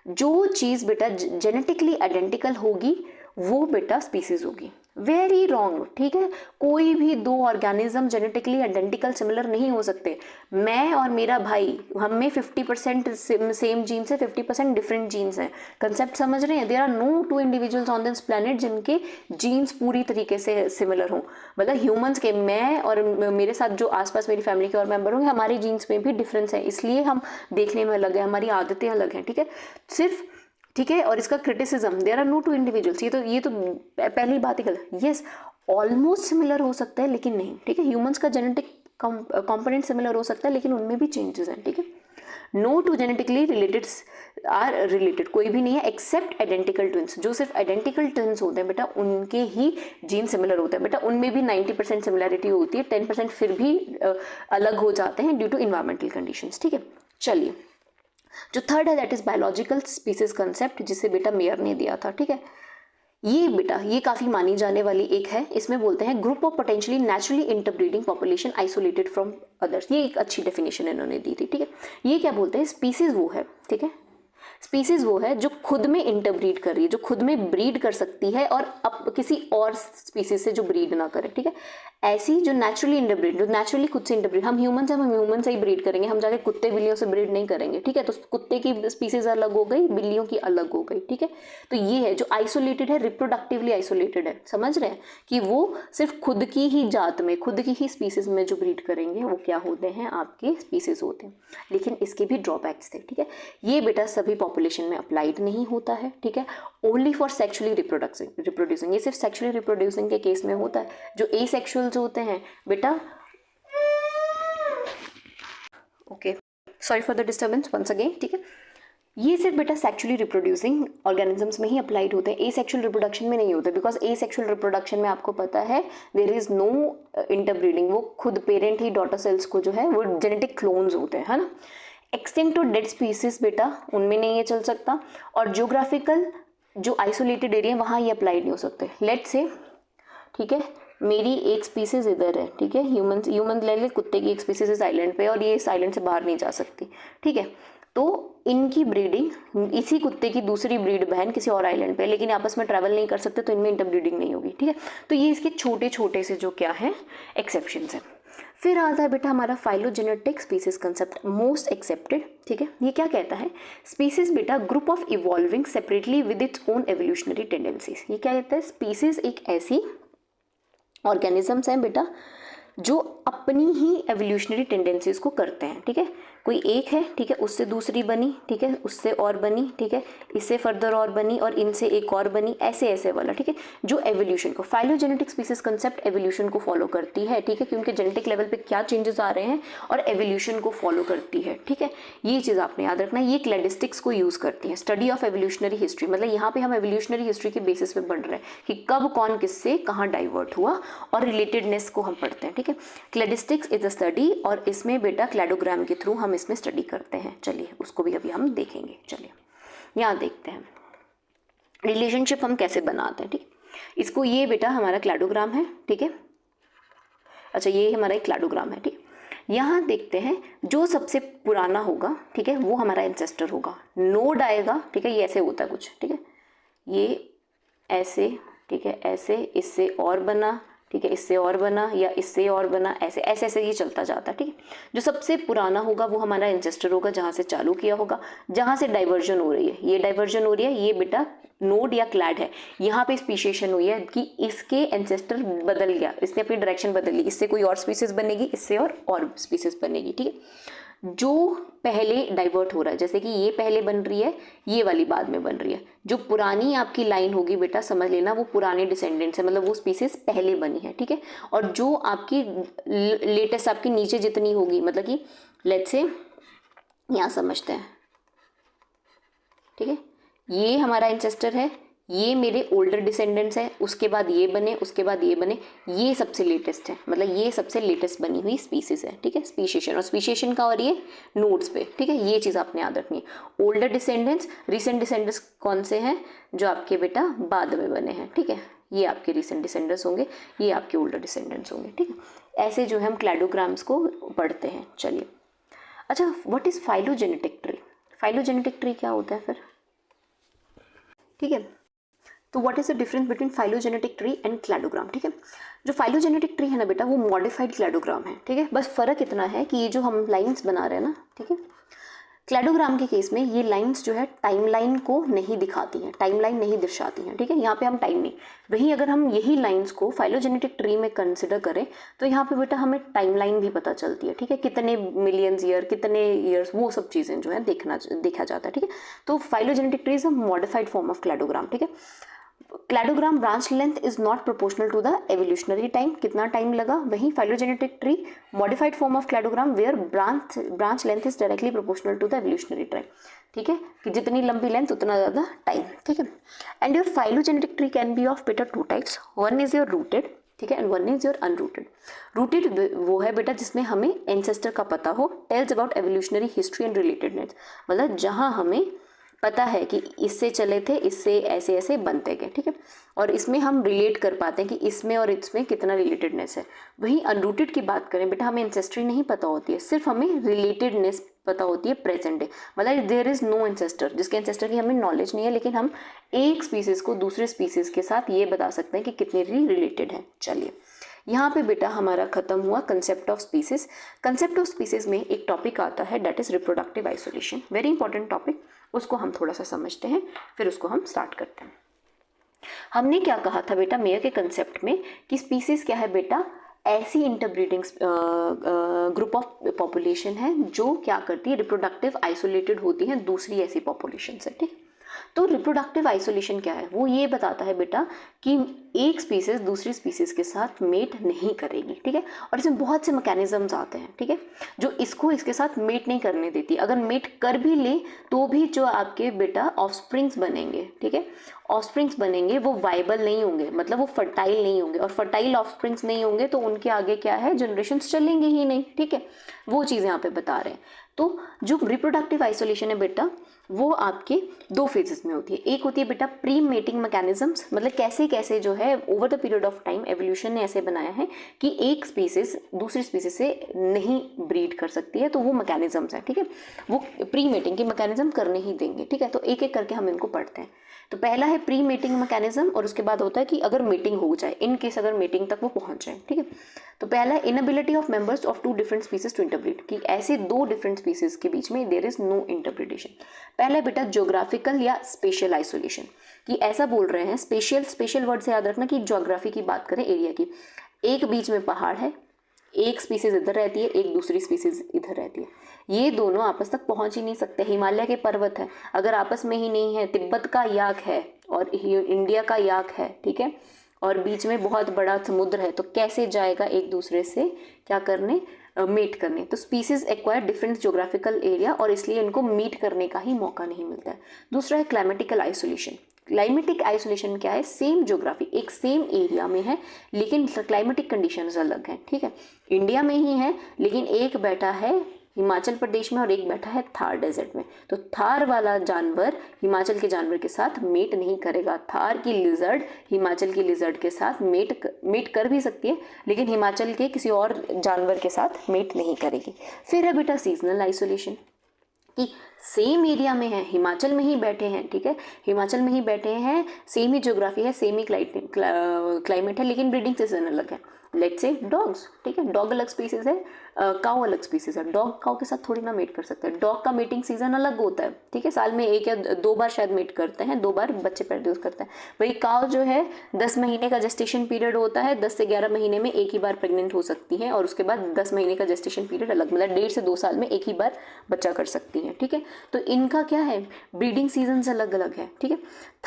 जो चीज़ बेटा जेनेटिकली आइडेंटिकल होगी वो बेटा स्पीसीज होगी। वेरी रॉन्ग, ठीक है। कोई भी दो ऑर्गेनिज्म जेनेटिकली आइडेंटिकल सिमिलर नहीं हो सकते। मैं और मेरा भाई, हम में 50% सेम जीन्स है, 50% डिफरेंट जीन्स हैं। कंसेप्ट समझ रहे हैं? There are no two individuals on this planet जिनके जीन्स पूरी तरीके से सिमिलर हों। मतलब ह्यूमंस के, मैं और मेरे साथ जो आसपास मेरी फैमिली के और मेंबर होंगे, हमारे जीन्स में भी डिफरेंस है, इसलिए हम देखने में अलग है, हमारी आदतें अलग हैं, ठीक है। सिर्फ, ठीक है। और इसका criticism, there are no two individuals, ये तो पहली बात ही गलत। यस, ऑलमोस्ट सिमिलर हो सकता है लेकिन नहीं, ठीक है। ह्यूमंस का जेनेटिक कंपोनेंट सिमिलर हो सकता है लेकिन उनमें भी चेंजेस हैं, ठीक है। No two genetically related are related, कोई भी नहीं है एक्सेप्ट आइडेंटिकल ट्विंस। जो सिर्फ आइडेंटिकल ट्विंस होते हैं बेटा उनके ही जीन सिमिलर होते हैं बेटा, उनमें भी 90% सिमिलैरिटी होती है, 10% फिर भी अलग हो जाते हैं ड्यू टू इन्वायरमेंटल कंडीशंस, ठीक है। चलिए जो थर्ड है that is biological species concept, जिसे बेटा मेयर ने दिया था, ठीक है। ये बेटा ये काफ़ी मानी जाने वाली एक है। इसमें बोलते हैं group of potentially naturally interbreeding population isolated from others. ये एक अच्छी डेफिनेशन इन्होंने दी थी, ठीक है। ये क्या बोलते हैं, स्पीसीज वो है, ठीक है, स्पीसीज वो है जो खुद में इंटरब्रीड कर रही है, जो खुद में ब्रीड कर सकती है और अब किसी और स्पीसीज से जो ब्रीड ना करे, ठीक है। ऐसी जो नेचुरली इंटरब्रीड, जो नेचुरली खुद से इंटरब्रीड, हम ह्यूमन से ही ब्रीड करेंगे, हम जाके कुत्ते बिल्लियों से ब्रीड नहीं करेंगे, ठीक है। तो कुत्ते की स्पीसीज अलग हो गई, बिल्लियों की अलग हो गई, ठीक है। तो ये है जो आइसोलेटेड है, रिप्रोडक्टिवली आइसोलेटेड है, समझ रहे हैं कि वो सिर्फ खुद की ही जात में, खुद की ही स्पीसीज में जो ब्रीड करेंगे वो क्या होते हैं, आपके स्पीसीज होते हैं। लेकिन इसके भी ड्रॉबैक्स थे, ठीक है। ये बेटा सभी पॉपुलेशन में अप्लाइड नहीं होता है, ठीक है। ओनली फॉर सेक्सुअली रिप्रोड्यूसिंग, ये सिर्फ सेक्सुअली रिप्रोड्यूसिंग के केस में होता है। जो एसेक्सुअल्स होते हैं बेटा, okay sorry for the disturbance once again, ठीक है। ये सिर्फ बेटा सेक्सुअली रिप्रोड्यूसिंग ऑर्गेनिजम्स में ही अप्लाइड होते हैं, एसेक्सुअल रिप्रोडक्शन में नहीं होते, बिकॉज एसेक्सुअल रिप्रोडक्शन में आपको पता है देयर इज नो इंटरब्रीडिंग, वो खुद पेरेंट ही डॉटर सेल्स को जो है वो जेनेटिक क्लोन्स होते हैं, है ना। एक्सटिंक्ट टू डेड स्पीसीज बेटा उनमें नहीं ये चल सकता, और जियोग्राफिकल जो आइसोलेटेड एरिया वहाँ ये अप्लाइड नहीं हो सकते। लेट्स से, ठीक है, मेरी एक स्पीसीज इधर है, ठीक है, ह्यूमन ले ले, कुत्ते की एक स्पीसीज इस आइलैंड पे और ये इस आइलैंड से बाहर नहीं जा सकती, ठीक है। तो इनकी ब्रीडिंग, इसी कुत्ते की दूसरी ब्रीड बहन किसी और आइलैंड पे, लेकिन आपस में ट्रैवल नहीं कर सकते, तो इनमें इंटरब्रीडिंग नहीं होगी, ठीक है। तो ये इसके छोटे छोटे से जो क्या है एक्सेप्शंस हैं। फिर आता है बेटा हमारा phylogenetic species concept, most accepted, ठीक है। ये क्या कहता है, स्पीसीज बेटा group of evolving separately with its own evolutionary tendencies. ये क्या कहता है, स्पीसीज एक ऐसी ऑर्गेनिजम्स हैं बेटा जो अपनी ही एवोल्यूशनरी टेंडेंसीज को करते हैं, ठीक है। कोई एक है, ठीक है, उससे दूसरी बनी, ठीक है, उससे और बनी, ठीक है, इससे फर्दर और बनी और इनसे एक और बनी, ऐसे ऐसे वाला, ठीक है, जो एवोल्यूशन को, फाइलोजेनेटिक स्पीसीज कंसेप्ट एवोल्यूशन को फॉलो करती है, ठीक है, क्योंकि जेनेटिक लेवल पे क्या चेंजेस आ रहे हैं और एवोल्यूशन को फॉलो करती है, ठीक है। ये चीज़ आपने याद रखना है। ये क्लैडिस्टिक्स को यूज़ करती है, स्टडी ऑफ एवोल्यूशनरी हिस्ट्री, मतलब यहाँ पे हम एवोल्यूशनरी हिस्ट्री के बेसिस पे बढ़ रहे हैं कि कब कौन किससे कहाँ डाइवर्ट हुआ और रिलेटेडनेस को हम पढ़ते हैं, ठीक है। क्लैडिस्टिक्स इज अ स्टडी, और इसमें बेटा क्लैडोग्राम के थ्रू हम इसमें स्टडी करते हैं। चलिए उसको भी अभी हम देखेंगे। चलिए यहाँ देखते हैं रिलेशनशिप हम कैसे बनाते हैं, ठीक। इसको, ये बेटा हमारा क्लैडोग्राम है, ठीक है। अच्छा ये हमारा एक क्लैडोग्राम है, ठीक। यहाँ देखते हैं जो सबसे पुराना होगा, ठीक है, वो हमारा एंसेस्टर होगा। नोड आएगा, ठीक है, ये ऐसे होता है कुछ, ठीक है, ये ऐसे, ठीक है, ऐसे, इससे और बना, ठीक है, इससे और बना या इससे और बना, ऐसे ऐसे ऐसे ये चलता जाता है, ठीक है। जो सबसे पुराना होगा वो हमारा एंसेस्टर होगा, जहाँ से चालू किया होगा, जहाँ से डाइवर्जन हो रही है, ये डाइवर्जन हो रही है, ये बेटा नोड या क्लैड है। यहाँ पे स्पीशिएशन हुई है कि इसके एंसेस्टर बदल गया, इसने अपनी डायरेक्शन बदल ली, इससे कोई और स्पीसीज बनेगी, इससे और स्पीसीज बनेगी, ठीक है। जो पहले डाइवर्ट हो रहा है, जैसे कि ये पहले बन रही है, ये वाली बाद में बन रही है, जो पुरानी आपकी लाइन होगी बेटा समझ लेना वो पुराने डिसेंडेंट्स है, मतलब वो स्पीसीज पहले बनी है, ठीक है। और जो आपकी लेटेस्ट आपकी नीचे जितनी होगी, मतलब कि लेट्स से यहाँ समझते हैं, ठीक है, ये हमारा इंसेस्टर है, ये मेरे ओल्डर डिसेंडेंट्स है, उसके बाद ये बने, उसके बाद ये बने, ये सबसे लेटेस्ट है, मतलब ये सबसे लेटेस्ट बनी हुई स्पीसीज है, ठीक है, स्पीशिएशन, और स्पीशिएशन का और ये नोड्स पे, ठीक है, ये चीज़ आपने याद रखनी है। ओल्डर डिसेंडेंट्स, रिसेंट डिसेंडेंट्स कौन से हैं, जो आपके बेटा बाद में बने हैं, ठीक है, ये आपके रिसेंट डिसेंडेंट्स होंगे, ये आपके ओल्डर डिसेंडेंट्स होंगे, ठीक है। ऐसे जो है हम क्लैडोग्राम्स को पढ़ते हैं। चलिए, अच्छा, what is phylogenetic tree? Phylogenetic tree क्या होता है फिर, ठीक है, तो what is the difference between phylogenetic tree and cladogram, ठीक है। जो फाइलोजेनेटिक ट्री है ना बेटा, वो मॉडिफाइड क्लैडोग्राम है, ठीक है, बस फर्क इतना है कि ये जो हम लाइंस बना रहे हैं ना, ठीक है, क्लैडोग्राम के केस में ये लाइंस जो है टाइमलाइन को नहीं दिखाती हैं, टाइमलाइन नहीं दर्शाती हैं, ठीक है, यहाँ पे हम टाइम नहीं, वहीं अगर हम यही लाइंस को फाइलोजेनेटिक ट्री में कंसिडर करें तो यहाँ पे बेटा हमें टाइमलाइन भी पता चलती है, ठीक है, कितने मिलियंस ईयर, कितने ईयर्स, वो सब चीज़ें जो है देखा जाता है, ठीक है। तो phylogenetic tree is a modified form of cladogram, ठीक है। Cladogram branch length is not proportional to the evolutionary time, कितना टाइम लगा, वहीं phylogenetic tree modified form of cladogram where branch length is directly proportional to the evolutionary time, ठीक है, कि जितनी लंबी लेंथ उतना ज़्यादा टाइम, ठीक है। And your phylogenetic tree can be of बेटा two types, one is your rooted, ठीक है, and one is your unrooted. Rooted वो है बेटा जिसमें हमें एंसेस्टर का पता हो, tells about evolutionary history and relatedness, मतलब जहाँ हमें पता है कि इससे चले थे, इससे ऐसे ऐसे बनते गए, ठीक है, और इसमें हम रिलेट कर पाते हैं कि इसमें और इसमें कितना रिलेटेडनेस है। वहीं अनरूटेड की बात करें बेटा, हमें एंसेस्ट्री नहीं पता होती है, सिर्फ हमें रिलेटेडनेस पता होती है प्रेजेंट डे, मतलब देयर इज नो एंसेस्टर, जिसके एंसेस्टर की हमें नॉलेज नहीं है, लेकिन हम एक स्पीसीज को दूसरे स्पीसीज के साथ ये बता सकते हैं कि कितने रिलेटेड है। चलिए, यहाँ पे बेटा हमारा खत्म हुआ concept of species. Concept of species में एक टॉपिक आता है that is reproductive isolation, very important topic, उसको हम थोड़ा सा समझते हैं, फिर उसको हम स्टार्ट करते हैं। हमने क्या कहा था बेटा मेयर के कंसेप्ट में कि स्पीसीज क्या है बेटा, ऐसी इंटरब्रीडिंग ग्रुप ऑफ पॉपुलेशन है जो क्या करती है, रिप्रोडक्टिव आइसोलेटेड होती है दूसरी ऐसी पॉपुलेशन से, ठीक। तो रिप्रोडक्टिव आइसोलेशन क्या है, वो ये बताता है बेटा कि एक स्पीसीज दूसरी स्पीसीज के साथ मेट नहीं करेगी, ठीक है, और इसमें बहुत से मैकेनिज्म्स आते हैं, ठीक है, जो इसको इसके साथ मेट नहीं करने देती। अगर मेट कर भी ले तो भी जो आपके बेटा ऑफस्प्रिंग्स बनेंगे, ठीक है, ऑफस्प्रिंग्स बनेंगे वो वाइबल नहीं होंगे, मतलब वो फर्टाइल नहीं होंगे, और फर्टाइल ऑफस्प्रिंग्स नहीं होंगे तो उनके आगे क्या है, जनरेशन्स चलेंगे ही नहीं, ठीक है, वो चीज़ यहाँ पे बता रहे हैं। तो जो रिप्रोडक्टिव आइसोलेशन है बेटा, वो आपके दो फेजेस में होती है। एक होती है बेटा प्री मेटिंग मैकेनिज्म्स, मतलब कैसे कैसे जो है over the period of time evolution ने ऐसे बनाया है कि एक स्पीसीज दूसरी स्पीसीज से नहीं ब्रीड कर सकती है, तो वो मैकेनिज्म्स हैं, ठीक है, वो प्री मेटिंग की मैकेनिज्म करने ही देंगे, ठीक है। तो एक एक करके हम इनको पढ़ते हैं। तो पहला है प्री मेटिंग मैकेनिज्म, और उसके बाद होता है कि अगर मेटिंग हो जाए, इन केस अगर मेटिंग तक वो पहुंच जाए, ठीक है। तो पहला है inability of members of two different species to interbreed, कि ऐसे दो डिफरेंट स्पीसीज के बीच में देयर इज नो इंटरब्रीडेशन। पहला है बेटा ज्योग्राफिकल या स्पेशल आइसोलेशन, कि ऐसा बोल रहे हैं, स्पेशल वर्ड से याद रखना कि ज्योग्राफी की बात करें, एरिया की, एक बीच में पहाड़ है, एक स्पीसीज इधर रहती है, एक दूसरी स्पीसीज इधर रहती है, ये दोनों आपस तक पहुंच ही नहीं सकते। हिमालय के पर्वत है, अगर आपस में ही नहीं है, तिब्बत का याक है और इंडिया का याक है, ठीक है, और बीच में बहुत बड़ा समुद्र है, तो कैसे जाएगा एक दूसरे से क्या करने, मीट करने। तो species acquire different geographical area, और इसलिए उनको मीट करने का ही मौका नहीं मिलता है। दूसरा है क्लाइमेटिकल आइसोलेशन। क्लाइमेटिक आइसोलेशन क्या है, सेम ज्योग्राफी, एक सेम एरिया में है, लेकिन क्लाइमेटिक कंडीशंस अलग हैं, ठीक है, इंडिया में ही है, लेकिन एक बैठा है हिमाचल प्रदेश में और एक बैठा है थार डेजर्ट में। तो थार वाला जानवर हिमाचल के जानवर के साथ मेट नहीं करेगा, थार की लिजर्ड हिमाचल की लिजर्ड के साथ मेट कर भी सकती है, लेकिन हिमाचल के किसी और जानवर के साथ मेट नहीं करेगी। फिर है बेटा सीजनल आइसोलेशन, कि सेम एरिया में है, हिमाचल में ही बैठे हैं, ठीक है, हिमाचल में ही बैठे हैं, सेम ही ज्योग्राफी है, सेम ही क्लाइमेट है, लेकिन ब्रीडिंग सीजन अलग है। लेट्स से डॉग्स, ठीक है, डॉग अलग स्पीसीज है, काऊ अलग स्पीसीज है, डॉग काऊ के साथ थोड़ी ना मेट कर सकता है, डॉग का मेटिंग सीजन अलग होता है, ठीक है, साल में एक या दो बार शायद मेट करते हैं, 2 बार बच्चे प्रोड्यूस करते हैं। वही काऊ जो है 10 महीने का जेस्टेशन पीरियड होता है, 10 से 11 महीने में एक ही बार प्रेग्नेंट हो सकती हैं, और उसके बाद 10 महीने का जेस्टेशन पीरियड अलग, मतलब 1.5 से 2 साल में एक ही बार बच्चा कर सकती हैं, ठीक है। तो इनका क्या है, ब्रीडिंग सीजन अलग अलग है, ठीक है।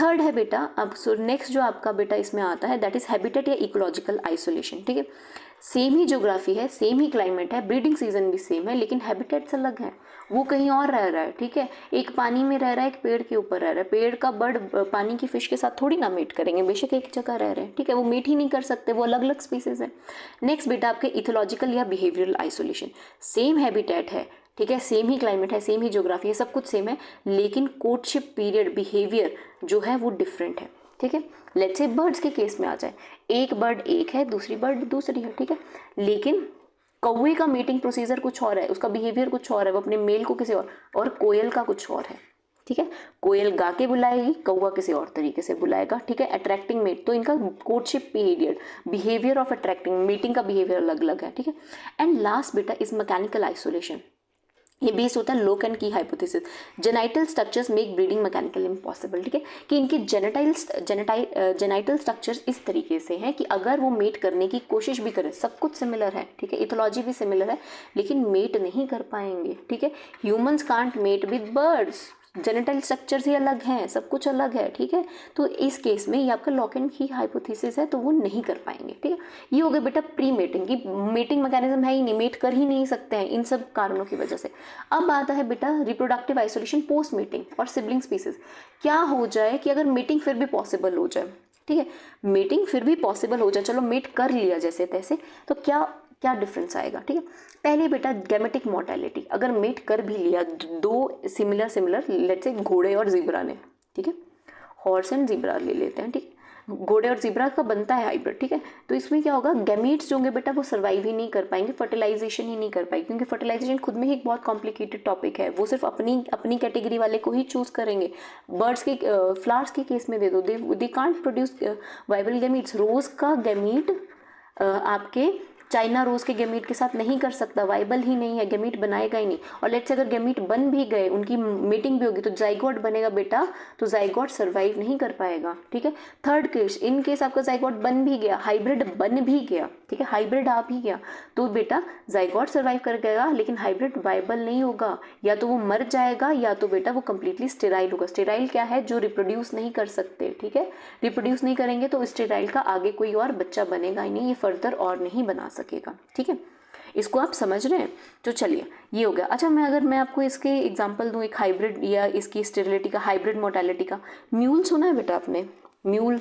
थर्ड है बेटा, अब नेक्स्ट जो आपका बेटा इसमें आता है दैट इज हैबिटेट या इकोलॉजिकल आइसोलेशन, ठीक है। सेम ही ज्योग्राफी है, सेम ही क्लाइमेट है, ब्रीडिंग सीजन भी सेम है, लेकिन हैबिटेट्स अलग हैं। वो कहीं और रह रहा है, ठीक है, एक पानी में रह रहा है, एक पेड़ के ऊपर रह रहा है। पेड़ का बर्ड पानी की फिश के साथ थोड़ी ना मेट करेंगे, बेशक एक जगह रह रहे हैं, ठीक है, वो मेट ही नहीं कर सकते, वो अलग अलग स्पीसीज है। नेक्स्ट बेटा आपके इथोलॉजिकल या बिहेवियरल आइसोलेशन। सेम हैबिटेट है, ठीक है, सेम ही क्लाइमेट है, सेम ही ज्योग्राफी है, सब कुछ सेम है, लेकिन कोर्टशिप पीरियड, बिहेवियर जो है वो डिफरेंट है, ठीक है। लेट्स से बर्ड्स के केस में आ जाए, एक बर्ड एक है, दूसरी बर्ड दूसरी है, ठीक है, लेकिन कौवे का मीटिंग प्रोसीजर कुछ और है, उसका बिहेवियर कुछ और है, वो अपने मेल को किसी और कोयल का कुछ और है, ठीक है। कोयल गा के बुलाएगी, कौवा किसी और तरीके से बुलाएगा, ठीक है। अट्रैक्टिंग मेट, तो इनका courtship period, behaviour of attracting meeting का बिहेवियर अलग अलग है, ठीक है। एंड लास्ट बेटा इज मैकेनिकल आइसोलेशन। ये बेस्ड होता है लोक एंड की hypothesis. Genital structures make breeding mechanical impossible, ठीक है, कि इनके जेनाइटल स्ट्रक्चर्स इस तरीके से हैं कि अगर वो मेट करने की कोशिश भी करें, सब कुछ सिमिलर है, ठीक है, इथोलॉजी भी सिमिलर है, लेकिन मेट नहीं कर पाएंगे, ठीक है। Humans can't mate with birds, genital structures ही अलग हैं, सब कुछ अलग है, ठीक है। तो इस केस में ये आपका लॉक एंड की हाइपोथेसिस है, तो वो नहीं कर पाएंगे, ठीक है। ये हो गया बेटा प्री मेटिंग की, मेटिंग मैकेनिज्म है ही नहीं, मेट कर ही नहीं सकते हैं इन सब कारणों की वजह से। अब आता है बेटा रिप्रोडक्टिव आइसोलेशन पोस्ट मेटिंग और सिबलिंग स्पीसीज। क्या हो जाए कि अगर मेटिंग फिर भी पॉसिबल हो जाए, ठीक है, मेटिंग फिर भी पॉसिबल हो जाए, चलो मेट कर लिया जैसे तैसे, तो क्या क्या डिफरेंस आएगा, ठीक है। पहले बेटा गैमेटिक मोर्टेलिटी, अगर मेट कर भी लिया दो सिमिलर लेट्स से घोड़े और ज़ीब्रा ने, ठीक है, हॉर्स एंड ज़ीब्रा ले लेते हैं, ठीक है, घोड़े और ज़ीब्रा का बनता है हाइब्रिड, ठीक है। तो इसमें क्या होगा, गैमीट्स जो होंगे बेटा वो सर्वाइव ही नहीं कर पाएंगे, फर्टिलाइजेशन ही नहीं कर पाएंगे, क्योंकि फर्टिलाइजेशन खुद में ही एक बहुत कॉम्प्लिकेटेड टॉपिक है, वो सिर्फ अपनी कैटेगरी वाले को ही चूज करेंगे। बर्ड्स के फ्लावर्स के केस में दे दो, they can't produce viable gametes. Rose का गैमीट आपके चाइना रोज के गैमीट के साथ नहीं कर सकता, वाइबल ही नहीं है, गैमीट बनाएगा ही नहीं। और लेट्स से अगर गैमीट बन भी गए, उनकी मीटिंग भी होगी, तो जाइगोट बनेगा बेटा, तो जाइगोट सर्वाइव नहीं कर पाएगा, ठीक है। थर्ड केस, इन केस आपका जाइगोट बन भी गया, हाइब्रिड बन भी गया, ठीक है, हाइब्रिड आ भी गया, तो बेटा जाइगोट सर्वाइव कर गएगा, लेकिन हाइब्रिड वाइबल नहीं होगा, या तो वो मर जाएगा या तो बेटा वो कंप्लीटली स्टेराइल होगा। स्टेराइल क्या है, जो रिप्रोड्यूस नहीं कर सकते, ठीक है, रिप्रोड्यूस नहीं करेंगे तो स्टेराइल का आगे कोई और बच्चा बनेगा ही नहीं, ये फर्दर और नहीं बना सकेगा, ठीक है। इसको आप समझ रहे हैं, तो चलिए ये हो गया। अच्छा, अगर मैं आपको इसके एग्जांपल दूं, एक हाइब्रिड या इसकी स्टेरिलिटी का, हाइब्रिड मोर्टेलिटी का, म्यूल सुना है बेटा आपने, म्यूल,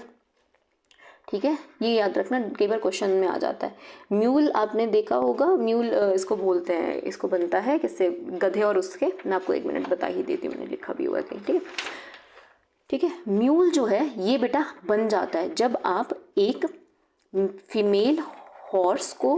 ठीक है, ये याद रखना, कई बार क्वेश्चन में आ जाता है। म्यूल आपने देखा होगा, म्यूल इसको बोलते हैं, इसको बनता है किससे, गधे और उसके, मैं आपको एक मिनट बता ही देती हूँ, मैंने लिखा भी हुआ कहीं, ठीक है, ठीक है। म्यूल जो है ये बेटा बन जाता है जब आप एक फीमेल हॉर्स को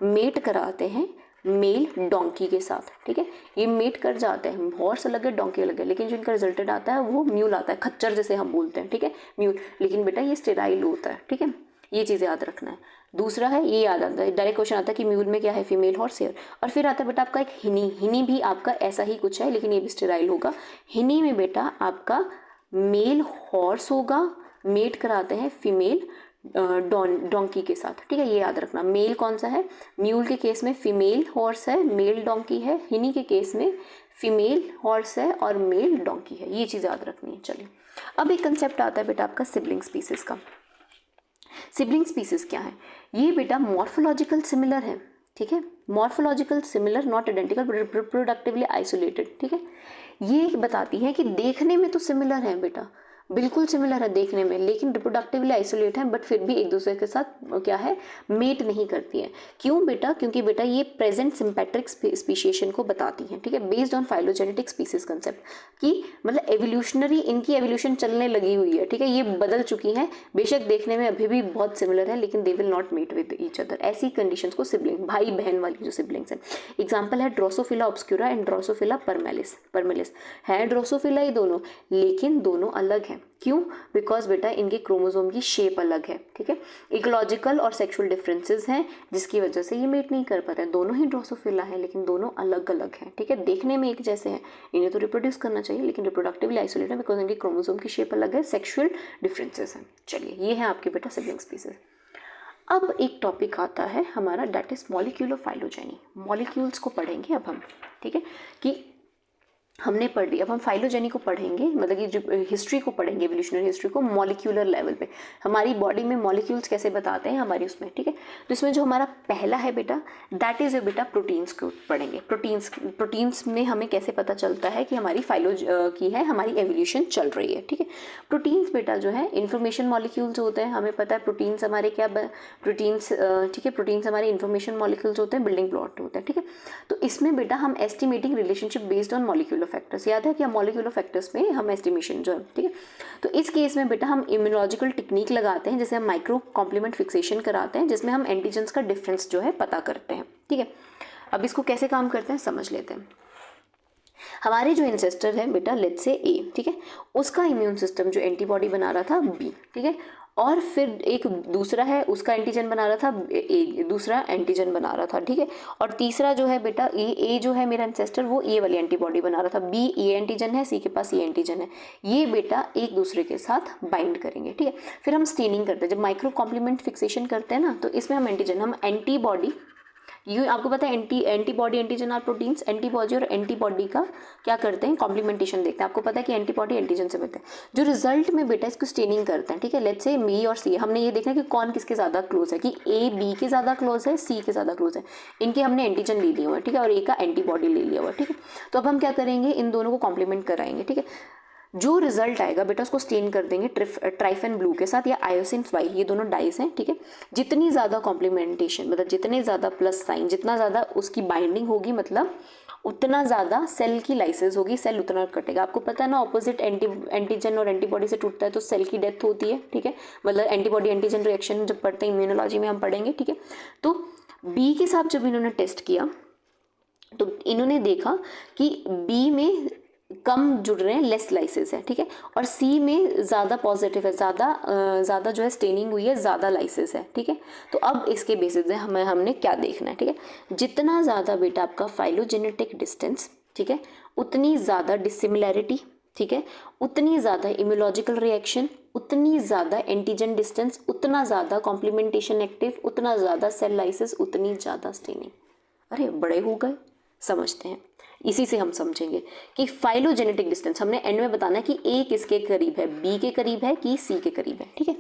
मेट कराते हैं मेल डोंकी के साथ, ठीक है, ये मेट कर जाते हैं, हॉर्स अलग है डोंकी अलग है, लेकिन जो इनका रिजल्टेड आता है वो म्यूल आता है, खच्चर जैसे हम बोलते हैं, ठीक है, म्यूल, लेकिन बेटा ये स्टेराइल होता है, ठीक है, ये चीज़ याद रखना है। दूसरा है, ये याद आता है, डायरेक्ट क्वेश्चन आता है कि म्यूल में क्या है, फीमेल हॉर्स हेयर। और फिर आता है बेटा आपका एक हिनी, हिनी भी आपका ऐसा ही कुछ है, लेकिन ये भी स्टेराइल होगा। हिनी में बेटा आपका मेल हॉर्स होगा, मेट कराते हैं फीमेल डोंकी के साथ, ठीक है, ये याद रखना। मेल कौन सा है, म्यूल के केस में फीमेल हॉर्स है, मेल डोंकी है, हिनी के केस में फीमेल हॉर्स है और मेल डोंकी है, ये चीज़ याद रखनी है। चलिए, अब एक कंसेप्ट आता है बेटा आपका सिबलिंग स्पीसीज का। सिबलिंग स्पीसीज क्या है, ये बेटा मॉर्फोलॉजिकल सिमिलर है, ठीक है, morphological similar, not identical, reproductively isolated, ठीक है। ये बताती है कि देखने में तो सिमिलर है बेटा, बिल्कुल सिमिलर है देखने में, लेकिन रिप्रोडक्टिवली आइसोलेट है, बट फिर भी एक दूसरे के साथ क्या है, मेट नहीं करती है। क्यों बेटा, क्योंकि बेटा ये प्रेजेंट सिम्पैट्रिक स्पीशिएशन को बताती है, ठीक है, based on phylogenetic species concept, कि मतलब एवोल्यूशनरी इनकी एवोल्यूशन चलने लगी हुई है, ठीक है, ये बदल चुकी हैं, बेशक देखने में अभी भी बहुत सिमिलर है, लेकिन they will not meet with each other. ऐसी कंडीशंस को सिबलिंग, भाई बहन वाली जो सिबलिंग्स हैं, एग्जाम्पल है Drosophila obscura and Drosophila persimilis है ड्रोसोफिला ही दोनों, लेकिन दोनों अलग हैं। क्यों, बिकॉज बेटा इनके क्रोमोसोम की शेप अलग है, ठीक है, इकोलॉजिकल और सेक्सुअल डिफरेंसेस हैं, जिसकी वजह से ये मेट नहीं कर पाते हैं। दोनों ही ड्रोसोफिला है, लेकिन दोनों अलग अलग हैं, ठीक है, देखने में एक जैसे हैं, इन्हें तो रिप्रोड्यूस करना चाहिए, लेकिन रिप्रोडक्टिवली आइसोलेट है बिकॉज इनके क्रोमोसोम की शेप अलग है, सेक्सुअल डिफरेंसेस हैं। चलिए, ये है आपके बेटा सिबलिंग स्पीसीज। अब एक टॉपिक आता है हमारा, that is molecular phylogeny. Molecules को पढ़ेंगे अब हम, ठीक है, कि हमने पढ़ ली। अब हम फाइलोजेनी को पढ़ेंगे, मतलब कि जो हिस्ट्री को पढ़ेंगे, एवोल्यूशनरी हिस्ट्री को मॉलिक्यूलर लेवल पे, हमारी बॉडी में मॉलिक्यूल्स कैसे बताते हैं हमारी उसमें, ठीक है। तो इसमें जो हमारा पहला है बेटा, दैट इज़ बेटा प्रोटीन्स को पढ़ेंगे। प्रोटीन्स में हमें कैसे पता चलता है कि हमारी की है, हमारी एवोल्यूशन चल रही है, ठीक है। प्रोटीन्स बेटा जो है इन्फॉर्मेशन मॉलिक्यूल्स होते हैं, हमें पता है प्रोटीन्स हमारे क्या प्रोटीन्स, ठीक है, प्रोटीन्स हमारे इन्फॉर्मेशन मॉलिक्यूल्स होते हैं, बिल्डिंग ब्लॉक होते हैं, ठीक है। तो इसमें बेटा हम estimating relationship based on molecular factors, याद है कि मॉलिक्यूलर फैक्टर्स में हम एस्टिमेशन जो है, ठीक है। तो इस केस में बेटा हम इम्यूनोलॉजिकल टेक्निक लगाते हैं, जैसे हम माइक्रो कॉम्प्लीमेंट फिक्सेशन कराते हैं, जिसमें हम एंटीजेंस का डिफरेंस जो है पता करते हैं, ठीक है। अब इसको कैसे काम करते हैं समझ लेते हैं। हमारे जो एंसेस्टर है बेटा, लेट्स से ए, ठीक है, उसका इम्यून सिस्टम जो एंटीबॉडी बना रहा था बी, ठीक है, और फिर एक दूसरा है उसका एंटीजन बना रहा था ए, दूसरा एंटीजन बना रहा था, ठीक है। और तीसरा जो है बेटा ए जो है मेरा एंसेस्टर, वो ए वाली एंटीबॉडी बना रहा था, बी ए एंटीजन है, सी के पास ए एंटीजन है, ये बेटा एक दूसरे के साथ बाइंड करेंगे, ठीक है। फिर हम स्टेनिंग करते हैं, जब माइक्रो कॉम्प्लीमेंट फिक्सेशन करते हैं ना, तो इसमें हम एंटीबॉडी, ये आपको पता है एंटीबॉडी एंटीजन और प्रोटीन्स, एंटीबॉडी और एंटीबॉडी का क्या करते हैं, कॉम्प्लीमेंटेशन देखते हैं। आपको पता है कि एंटीबॉडी एंटीजन से मिलते हैं, जो रिजल्ट में बेटा इसको स्टेनिंग करते हैं, ठीक है। लेट्स से बी और सी, हमने ये देखना है कि कौन किसके ज़्यादा क्लोज है, कि ए बी के ज़्यादा क्लोज है, सी के ज़्यादा क्लोज है। इनके हमने एंटीजन ले लिया हुआ है, ठीक है, और ए का एंटीबॉडी ले लिया हुआ है, ठीक है। तो अब हम क्या करेंगे, इन दोनों को कॉम्प्लीमेंट कराएंगे, ठीक है। जो रिजल्ट आएगा बेटा उसको स्टेन कर देंगे ट्राइफेन ब्लू के साथ या आयोसिन वाई, ये दोनों डाइस हैं, ठीक है। जितनी ज़्यादा कॉम्प्लीमेंटेशन, मतलब जितने ज़्यादा प्लस साइन, जितना ज़्यादा उसकी बाइंडिंग होगी, मतलब उतना ज़्यादा सेल की लाइसिस होगी, सेल उतना कटेगा। आपको पता है ना, ऑपोजिट एंटीजन और एंटीबॉडी से टूटता है तो सेल की डेथ होती है, ठीक है। मतलब एंटीबॉडी एंटीजन रिएक्शन जब पढ़ते हैं इम्यूनोलॉजी में हम पढ़ेंगे, ठीक है। तो बी के साथ जब इन्होंने टेस्ट किया तो इन्होंने देखा कि बी में कम जुड़ रहे हैं, लेस लाइसिस है, ठीक है, और सी में ज़्यादा पॉजिटिव है, ज़्यादा जो है स्टेनिंग हुई है, ज़्यादा लाइसिस है, ठीक है। तो अब इसके बेसिस में हमने क्या देखना है, ठीक है। जितना ज़्यादा बेटा आपका फाइलोजेनेटिक डिस्टेंस, ठीक है, उतनी ज़्यादा डिसिमिलैरिटी, ठीक है, उतनी ज़्यादा इम्यूनोलॉजिकल रिएक्शन, उतनी ज़्यादा एंटीजन डिस्टेंस, उतना ज़्यादा कॉम्प्लीमेंटेशन एक्टिव, उतना ज़्यादा सेल लाइसिस, उतनी ज़्यादा स्टेनिंग। अरे बड़े हो गए, समझते हैं। इसी से हम समझेंगे कि फाइलोजेनेटिक डिस्टेंस हमने एंड में बताना है कि ए किसके करीब है, बी के करीब है कि सी के करीब है, ठीक है।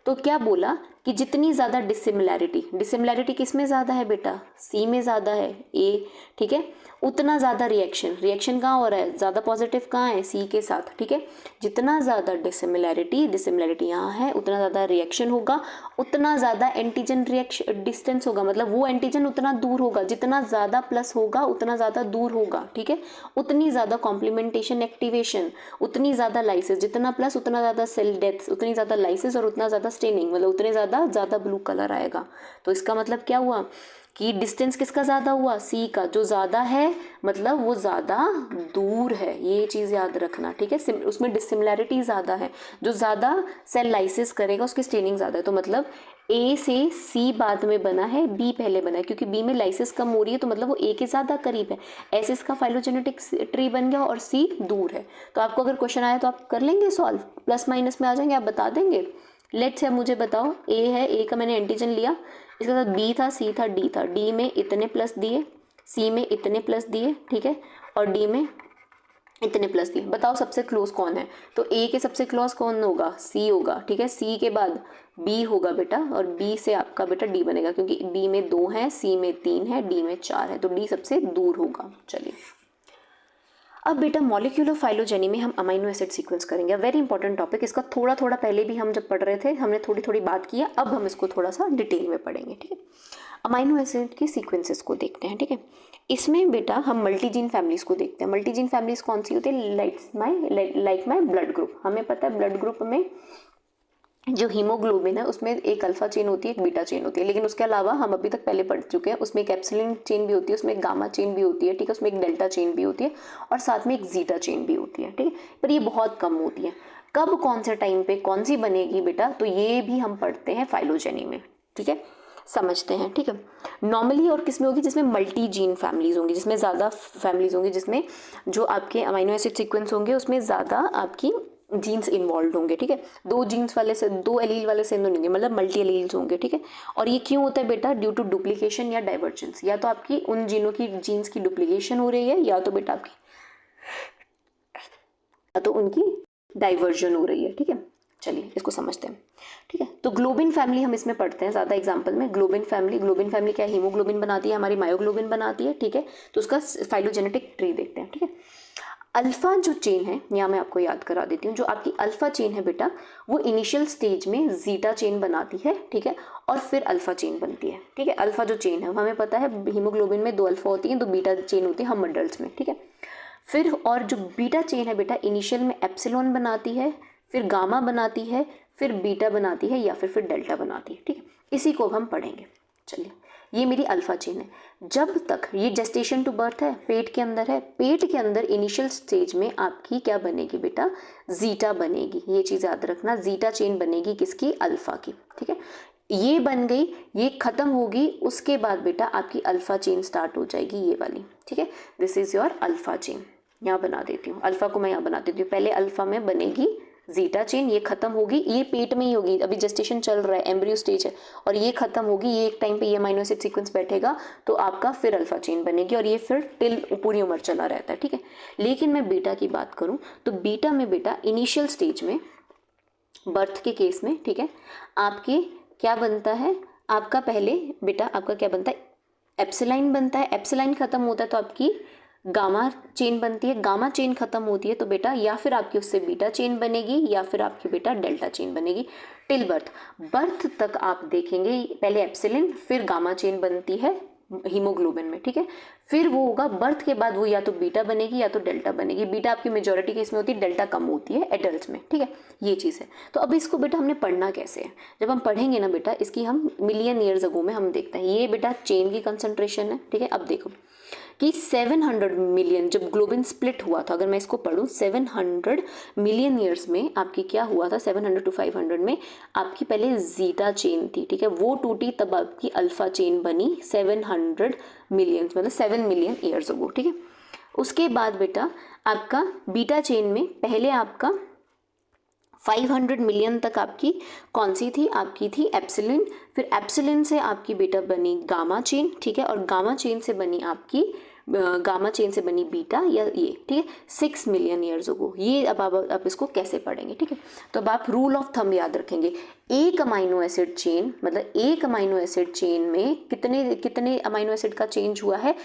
तो क्या बोला कि जितनी ज़्यादा डिसिमिलैरिटी किस में ज़्यादा है बेटा, सी में ज़्यादा है, ए, ठीक है, उतना ज़्यादा रिएक्शन कहाँ हो रहा है, ज़्यादा पॉजिटिव कहाँ है, सी के साथ, ठीक है। जितना ज़्यादा डिसिमिलैरिटी यहाँ है, उतना ज़्यादा रिएक्शन होगा, उतना ज़्यादा एंटीजन रिएक्शन डिस्टेंस होगा, मतलब वो एंटीजन उतना दूर होगा, जितना ज़्यादा प्लस होगा उतना ज़्यादा दूर होगा, ठीक है। उतनी ज़्यादा कॉम्प्लीमेंटेशन एक्टिवेशन, उतनी ज़्यादा लाइसिस, जितना प्लस उतना ज़्यादा सेल डेथ्स, उतनी ज़्यादा लाइसिस और उतना ज़्यादा स्टेनिंग, मतलब उतने ज़्यादा ब्लू कलर आएगा। तो इसका मतलब क्या हुआ कि डिस्टेंस किसका ज़्यादा हुआ, सी का। जो ज़्यादा है मतलब वो ज़्यादा दूर है, ये चीज़ याद रखना, ठीक है। उसमें डिसिमिलैरिटी ज़्यादा है, जो ज़्यादा सेल लाइसिस करेगा उसकी स्टेनिंग ज़्यादा है। तो मतलब ए से सी बाद में बना है, बी पहले बना है, क्योंकि बी में लाइसिस कम हो रही है तो मतलब वो ए के ज़्यादा करीब है, ऐसे इसका फाइलोजेनेटिक ट्री बन गया, और सी दूर है। तो आपको अगर क्वेश्चन आया तो आप कर लेंगे सॉल्व, प्लस माइनस में आ जाएंगे, आप बता देंगे। लेट्स है, मुझे बताओ, ए है, ए का मैंने एंटीजन लिया, इसके साथ बी था, सी था, डी था, डी में इतने प्लस दिए, सी में इतने प्लस दिए, ठीक है, और डी में इतने प्लस दिए। बताओ सबसे क्लोज कौन है, तो ए के सबसे क्लोज कौन होगा, सी होगा, ठीक है। सी के बाद बी होगा बेटा, और बी से आपका बेटा डी बनेगा, क्योंकि बी में 2 है, सी में 3 है, डी में 4 है, तो डी सबसे दूर होगा। चलिए अब बेटा मॉलिक्यूलर फाइलोजेनी में हम अमीनो एसिड सीक्वेंस करेंगे, वेरी इंपॉर्टेंट टॉपिक। इसका थोड़ा पहले भी हम जब पढ़ रहे थे हमने थोड़ी बात की है, अब हम इसको थोड़ा सा डिटेल में पढ़ेंगे, ठीक है। अमीनो एसिड की सीक्वेंसेस को देखते हैं, ठीक है। इसमें बेटा हम मल्टीजीन फैमिलीज को देखते हैं। मल्टीजीन फैमिलीज कौन सी होती है, लाइक माई ब्लड ग्रुप। हमें पता है ब्लड ग्रुप में जो हीमोग्लोबिन है उसमें एक अल्फा चेन होती है, एक बीटा चेन होती है, लेकिन उसके अलावा हम अभी तक पहले पढ़ चुके हैं, उसमें एक एप्सिलॉन चेन भी होती है, उसमें एक गामा चेन भी होती है, ठीक है, उसमें एक डेल्टा चेन भी होती है, और साथ में एक जीटा चेन भी होती है, ठीक है। पर ये बहुत कम होती है। कब कौन से टाइम पे कौन सी बनेगी बेटा, तो ये भी हम पढ़ते हैं फाइलोजेनी में, ठीक है, समझते हैं, ठीक है। नॉर्मली और किसमें होगी, जिसमें मल्टी जीन फैमिलीज होंगी, जिसमें ज़्यादा फैमिलीज होंगी, जिसमें जो आपके अमीनो एसिड सीक्वेंस होंगे उसमें ज़्यादा आपकी जीन्स इन्वॉल्व होंगे, ठीक है। 2 एलील वाले सेम नहीं होंगे, मतलब मल्टी एलील्स होंगे, ठीक है। और ये क्यों होता है बेटा, ड्यू टू डुप्लीकेशन या डाइवर्जेंस, या तो आपकी उन जीनों की जीन्स की डुप्लीकेशन हो रही है, या तो बेटा आपकी तो उनकी डाइवर्जन हो रही है, ठीक है। चलिए इसको समझते हैं, ठीक है। तो ग्लोबिन फैमिली हम इसमें पढ़ते हैं ज़्यादा एग्जाम्पल में। ग्लोबिन फैमिली क्या है, हीमोग्लोबिन बनाती है, हमारी मायोग्लोबिन बनाती है, ठीक है। तो उसका फाइलोजेनेटिक ट्री देखते हैं, ठीक है। अल्फा जो चेन है, यहाँ मैं आपको याद करा देती हूँ, जो आपकी अल्फा चेन है बेटा, वो इनिशियल स्टेज में जीटा चेन बनाती है, ठीक है, और फिर अल्फा चेन बनती है, ठीक है। अल्फा जो चेन है हमें पता है हीमोग्लोबिन में 2 अल्फा होती है, 2 बीटा चेन होती है हम अडल्ट में, ठीक है। फिर और जो बीटा चेन है बेटा, इनिशियल में एप्सिलॉन बनाती है, फिर गामा बनाती है, फिर बीटा बनाती है, या फिर डेल्टा बनाती है, ठीक है। इसी को हम पढ़ेंगे। चलिए, ये मेरी अल्फा चेन है। जब तक ये जेस्टेशन टू बर्थ है, पेट के अंदर है, पेट के अंदर इनिशियल स्टेज में आपकी क्या बनेगी बेटा, जीटा बनेगी। ये चीज़ याद रखना, जीटा चेन बनेगी किसकी, अल्फा की, ठीक है। ये बन गई, ये खत्म होगी, उसके बाद बेटा आपकी अल्फा चेन स्टार्ट हो जाएगी, ये वाली, ठीक है। This is your alpha chain. यहाँ बना देती हूँ, अल्फा को मैं यहाँ बना देती हूँ। पहले अल्फा में बनेगी जीटा चेन, ये खत्म होगी, ये पेट में ही होगी, अभी जेस्टेशन चल रहा है, एम्ब्रियो स्टेज है, और ये खत्म होगी, ये एक टाइम पे ये अमीनो एसिड सीक्वेंस बैठेगा, तो आपका फिर अल्फा चेन बनेगी, और ये फिर टिल पूरी उम्र चला रहता है, ठीक है। लेकिन मैं बीटा की बात करूँ तो बीटा में बेटा इनिशियल स्टेज में, बर्थ के केस में, ठीक है, आपके क्या बनता है, आपका पहले बेटा आपका क्या बनता है, एप्सिलाइन बनता है। एप्सिलाइन खत्म होता है तो आपकी गामा चेन बनती है। गामा चेन खत्म होती है तो बेटा या फिर आपकी उससे बीटा चेन बनेगी, या फिर आपकी बेटा डेल्टा चेन बनेगी। टिल बर्थ, बर्थ तक आप देखेंगे पहले एप्सिलिन, फिर गामा चेन बनती है हीमोग्लोबिन में, ठीक है। फिर वो होगा बर्थ के बाद वो या तो बीटा बनेगी या तो डेल्टा बनेगी। बीटा आपकी मेजॉरिटी केस में होती है, डेल्टा कम होती है एडल्ट में, ठीक है। ये चीज़ है। तो अब इसको बेटा हमने पढ़ना कैसे है, जब हम पढ़ेंगे ना बेटा, इसकी हम मिलियन ईयर्स अगो में हम देखते हैं। ये बेटा चेन की कंसंट्रेशन है, ठीक है। अब देखो कि 700 मिलियन जब ग्लोबिन स्प्लिट हुआ था, अगर मैं इसको पढ़ूँ 700 मिलियन ईयर्स में आपकी क्या हुआ था, 700 to 500 में आपकी पहले जीटा चेन थी, ठीक है, वो टूटी, तब आपकी अल्फा चेन बनी 700 मिलियन, मतलब 7 मिलियन ईयर्स अगो, ठीक है। उसके बाद बेटा आपका बीटा चेन में पहले आपका 500 मिलियन तक आपकी कौन सी थी, आपकी थी एप्सिलिन। फिर एप्सिलिन से आपकी बेटा बनी गामा चेन, ठीक है, और गामा चेन से बनी आपकी गामा चेन से बनी बीटा, या ये, ठीक है, 6 मिलियन ईयर्स अगो। ये अब आप इसको कैसे पढ़ेंगे, ठीक है। तो अब आप रूल ऑफ थंब याद रखेंगे, एक अमाइनो एसिड चेन, मतलब एक अमाइनो एसिड चेन में कितने कितने अमाइनो एसिड का चेंज हुआ है,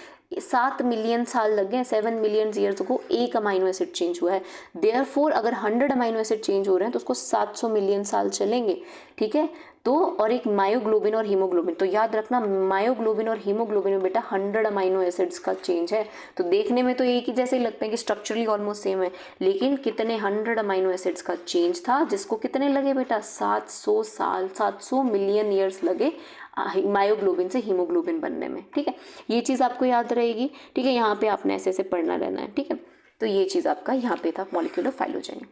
7 मिलियन साल लग गए, 7 मिलियन ईयर्स को एक अमाइनो एसिड चेंज हुआ है। देयरफॉर अगर 100 अमाइनो एसिड चेंज हो रहे हैं तो उसको 700 मिलियन साल चलेंगे, ठीक है। तो और एक मायोग्लोबिन और हीमोग्लोबिन, तो याद रखना मायोग्लोबिन और हीमोग्लोबिन में बेटा 100 अमाइनो एसिड्स का चेंज है। तो देखने में तो एक ही जैसे ही लगते हैं कि स्ट्रक्चरली ऑलमोस्ट सेम है, लेकिन कितने 100 अमाइनो एसिड्स का चेंज था, जिसको कितने लगे बेटा, 700 साल, 700 मिलियन ईयर्स लगे मायोग्लोबिन से हीमोग्लोबिन बनने में, ठीक है। ये चीज़ आपको याद रहेगी, ठीक है। यहाँ पे आपने ऐसे ऐसे पढ़ना रहना है, ठीक है। तो ये चीज़ आपका यहाँ पे था मॉलिक्यूलर फाइलोजेनी।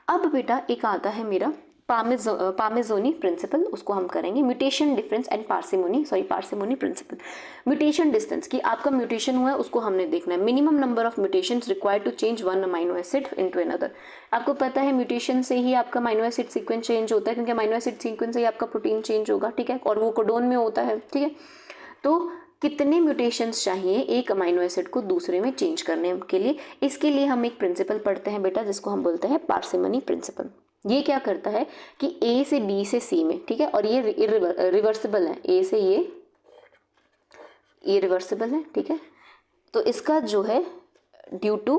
अब बेटा एक आता है मेरा पार्मेज़ोनी प्रिंसिपल, उसको हम करेंगे mutation difference and parsimony principle. Mutation distance की आपका म्यूटेशन हुआ है उसको हमने देखना है। Minimum number of mutations required to change one amino acid into another. आपको पता है म्यूटेशन से ही आपका अमाइनो एसिड सीक्वेंस चेंज होता है, क्योंकि अमाइनो एसिड सीक्वेंस से ही आपका प्रोटीन चेंज होगा, ठीक है, और वो कोडोन में होता है, ठीक है। तो कितने म्यूटेशंस चाहिए एक अमाइनो एसिड को दूसरे में चेंज करने के लिए, इसके लिए हम एक प्रिंसिपल पढ़ते हैं बेटा, जिसको हम बोलते हैं पार्सिमनी प्रिंसिपल। ये क्या करता है कि ए से बी से सी में, ठीक है, और ये रिवर्सिबल है, ए से ये रिवर्सिबल है, ठीक है। तो इसका जो है ड्यू टू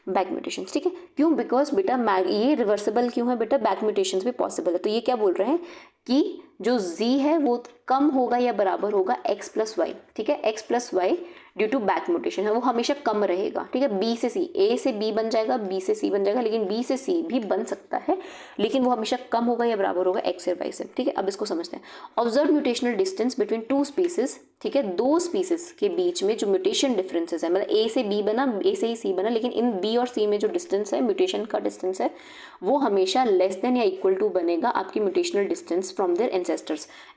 बैक म्यूटेशंस, ठीक है। क्यों, बिकॉज बेटा ये रिवर्सिबल क्यों है बेटा, बैक म्यूटेशंस भी पॉसिबल है। तो ये क्या बोल रहे हैं कि जो z है वो कम होगा या बराबर होगा x प्लस वाई, ठीक है, x plus y due to back mutation है, वो हमेशा कम रहेगा, ठीक है। b से c, a से b बन जाएगा, b से c बन जाएगा, लेकिन b से c भी बन सकता है, लेकिन वो हमेशा कम होगा या बराबर होगा x और y से, ठीक है। अब इसको समझते हैं। Observe mutational distance between two species, ठीक है, दो स्पीसीज के बीच में जो म्यूटेशन डिफरेंसेस है, मतलब a से b बना, a से ही c बना, लेकिन इन b और c में जो डिस्टेंस है, म्यूटेशन का डिस्टेंस है, वो हमेशा लेस देन या इक्वल टू बनेगा आपकी mutational distance from their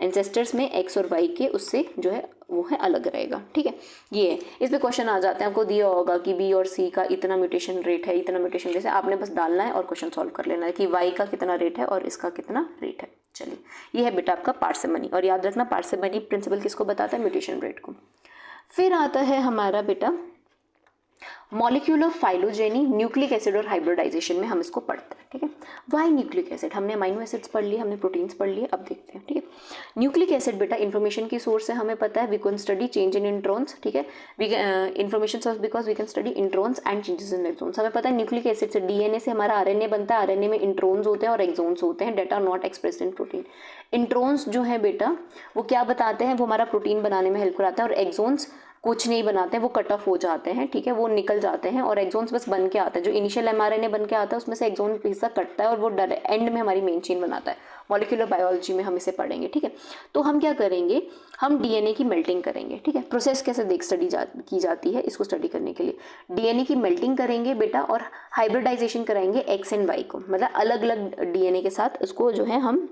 ancestors में x और y के उससे जो है वो है अलग रहेगा, ठीक है। ये है, इस पे क्वेश्चन आ जाते हैं, आपको दिया होगा कि b और c का इतना म्यूटेशन रेट है, इतना म्यूटेशन जैसे आपने बस डालना है और क्वेश्चन सॉल्व कर लेना है कि y का कितना रेट है और इसका कितना रेट है। चलिए, ये है बेटा आपका पार्सिमनी, और याद रखना पार्सिमनी प्रिंसिपल किसको बताता है, म्यूटेशन रेट को। फिर आता है हमारा बेटा मॉलिक्यूलर फाइलोजेनी, न्यूक्लिक एसिड और हाइब्रिडाइजेशन में हम इसको पढ़ते हैं, ठीक है। वाई न्यूक्लिक एसिड, हमने अमाइनो एसिड्स पढ़ लिए, हमने प्रोटीन्स पढ़ लिए, अब देखते हैं, ठीक है। न्यूक्लिक एसिड बेटा इन्फॉर्मेशन की सोर्स है, हमें पता है, we can study change in introns, ठीक है। Information source because we can study introns and changes in exons. हमें पता है न्यूक्लिक एसिड से, डीएनए से हमारा आरएनए बनता है, आरएनए में इंट्रॉन्स होते हैं और एक्सॉन्स होते हैं that are not expressed in protein. Introns जो है बेटा वो क्या बताते हैं, वो हमारा प्रोटीन बनाने में हेल्प कराता है, और एक्सॉन्स कुछ नहीं बनाते हैं, वो कट ऑफ हो जाते हैं, ठीक है, वो निकल जाते हैं, और एक्सॉन्स बस बन के आता है, जो इनिशियल एमआरएनए बन के आता है उसमें से एक्सॉन हिस्सा कटता है और वो एंड में हमारी मेन चेन बनाता है। मॉलिक्यूलर बायोलॉजी में हम इसे पढ़ेंगे, ठीक है। तो हम क्या करेंगे, हम डीएनए की मेल्टिंग करेंगे, ठीक है। प्रोसेस कैसे की जाती है इसको स्टडी करने के लिए डीएनए की मेल्टिंग करेंगे बेटा, और हाइब्रिडाइजेशन कराएंगे एक्स एंड वाई को, मतलब अलग अलग डीएनए के साथ उसको जो है हम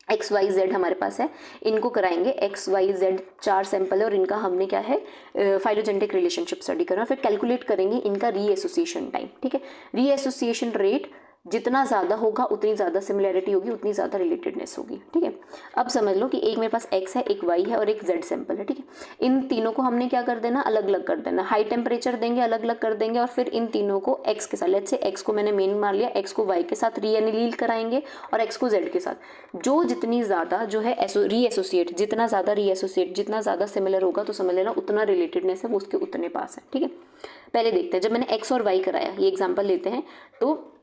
एक्स वाई जेड हमारे पास है, इनको कराएंगे, एक्स वाई जेड 4 सैंपल है और इनका हमने क्या है फाइलोजेनेटिक रिलेशनशिप स्टडी करना, फिर कैलकुलेट करेंगे इनका रीएसोसिएशन टाइम, ठीक है। रीएसोसिएशन रेट जितना ज़्यादा होगा उतनी ज़्यादा सिमिलैरिटी होगी, उतनी ज़्यादा रिलेटेडनेस होगी, ठीक है। अब समझ लो कि एक मेरे पास एक्स है, एक वाई है और एक जेड सैंपल है, ठीक है। इन तीनों को हमने क्या कर देना, अलग अलग कर देना, हाई टेम्परेचर देंगे, अलग अलग कर देंगे, और फिर इन तीनों को एक्स के साथ, लेट्स से एक्स को मैंने मेन मान लिया, एक्स को वाई के साथ रीएनिलील कराएंगे और एक्स को जेड के साथ। जो जितनी ज़्यादा जो है रीएसोसिएट, जितना ज़्यादा रीएसोसिएट, जितना ज़्यादा सिमिलर होगा तो समझ लेना उतना रिलेटेडनेस है वो उसके उतने पास है, ठीक है। पहले देखते हैं, जब मैंने एक्स और वाई कराया, ये एग्जाम्पल लेते हैं, तो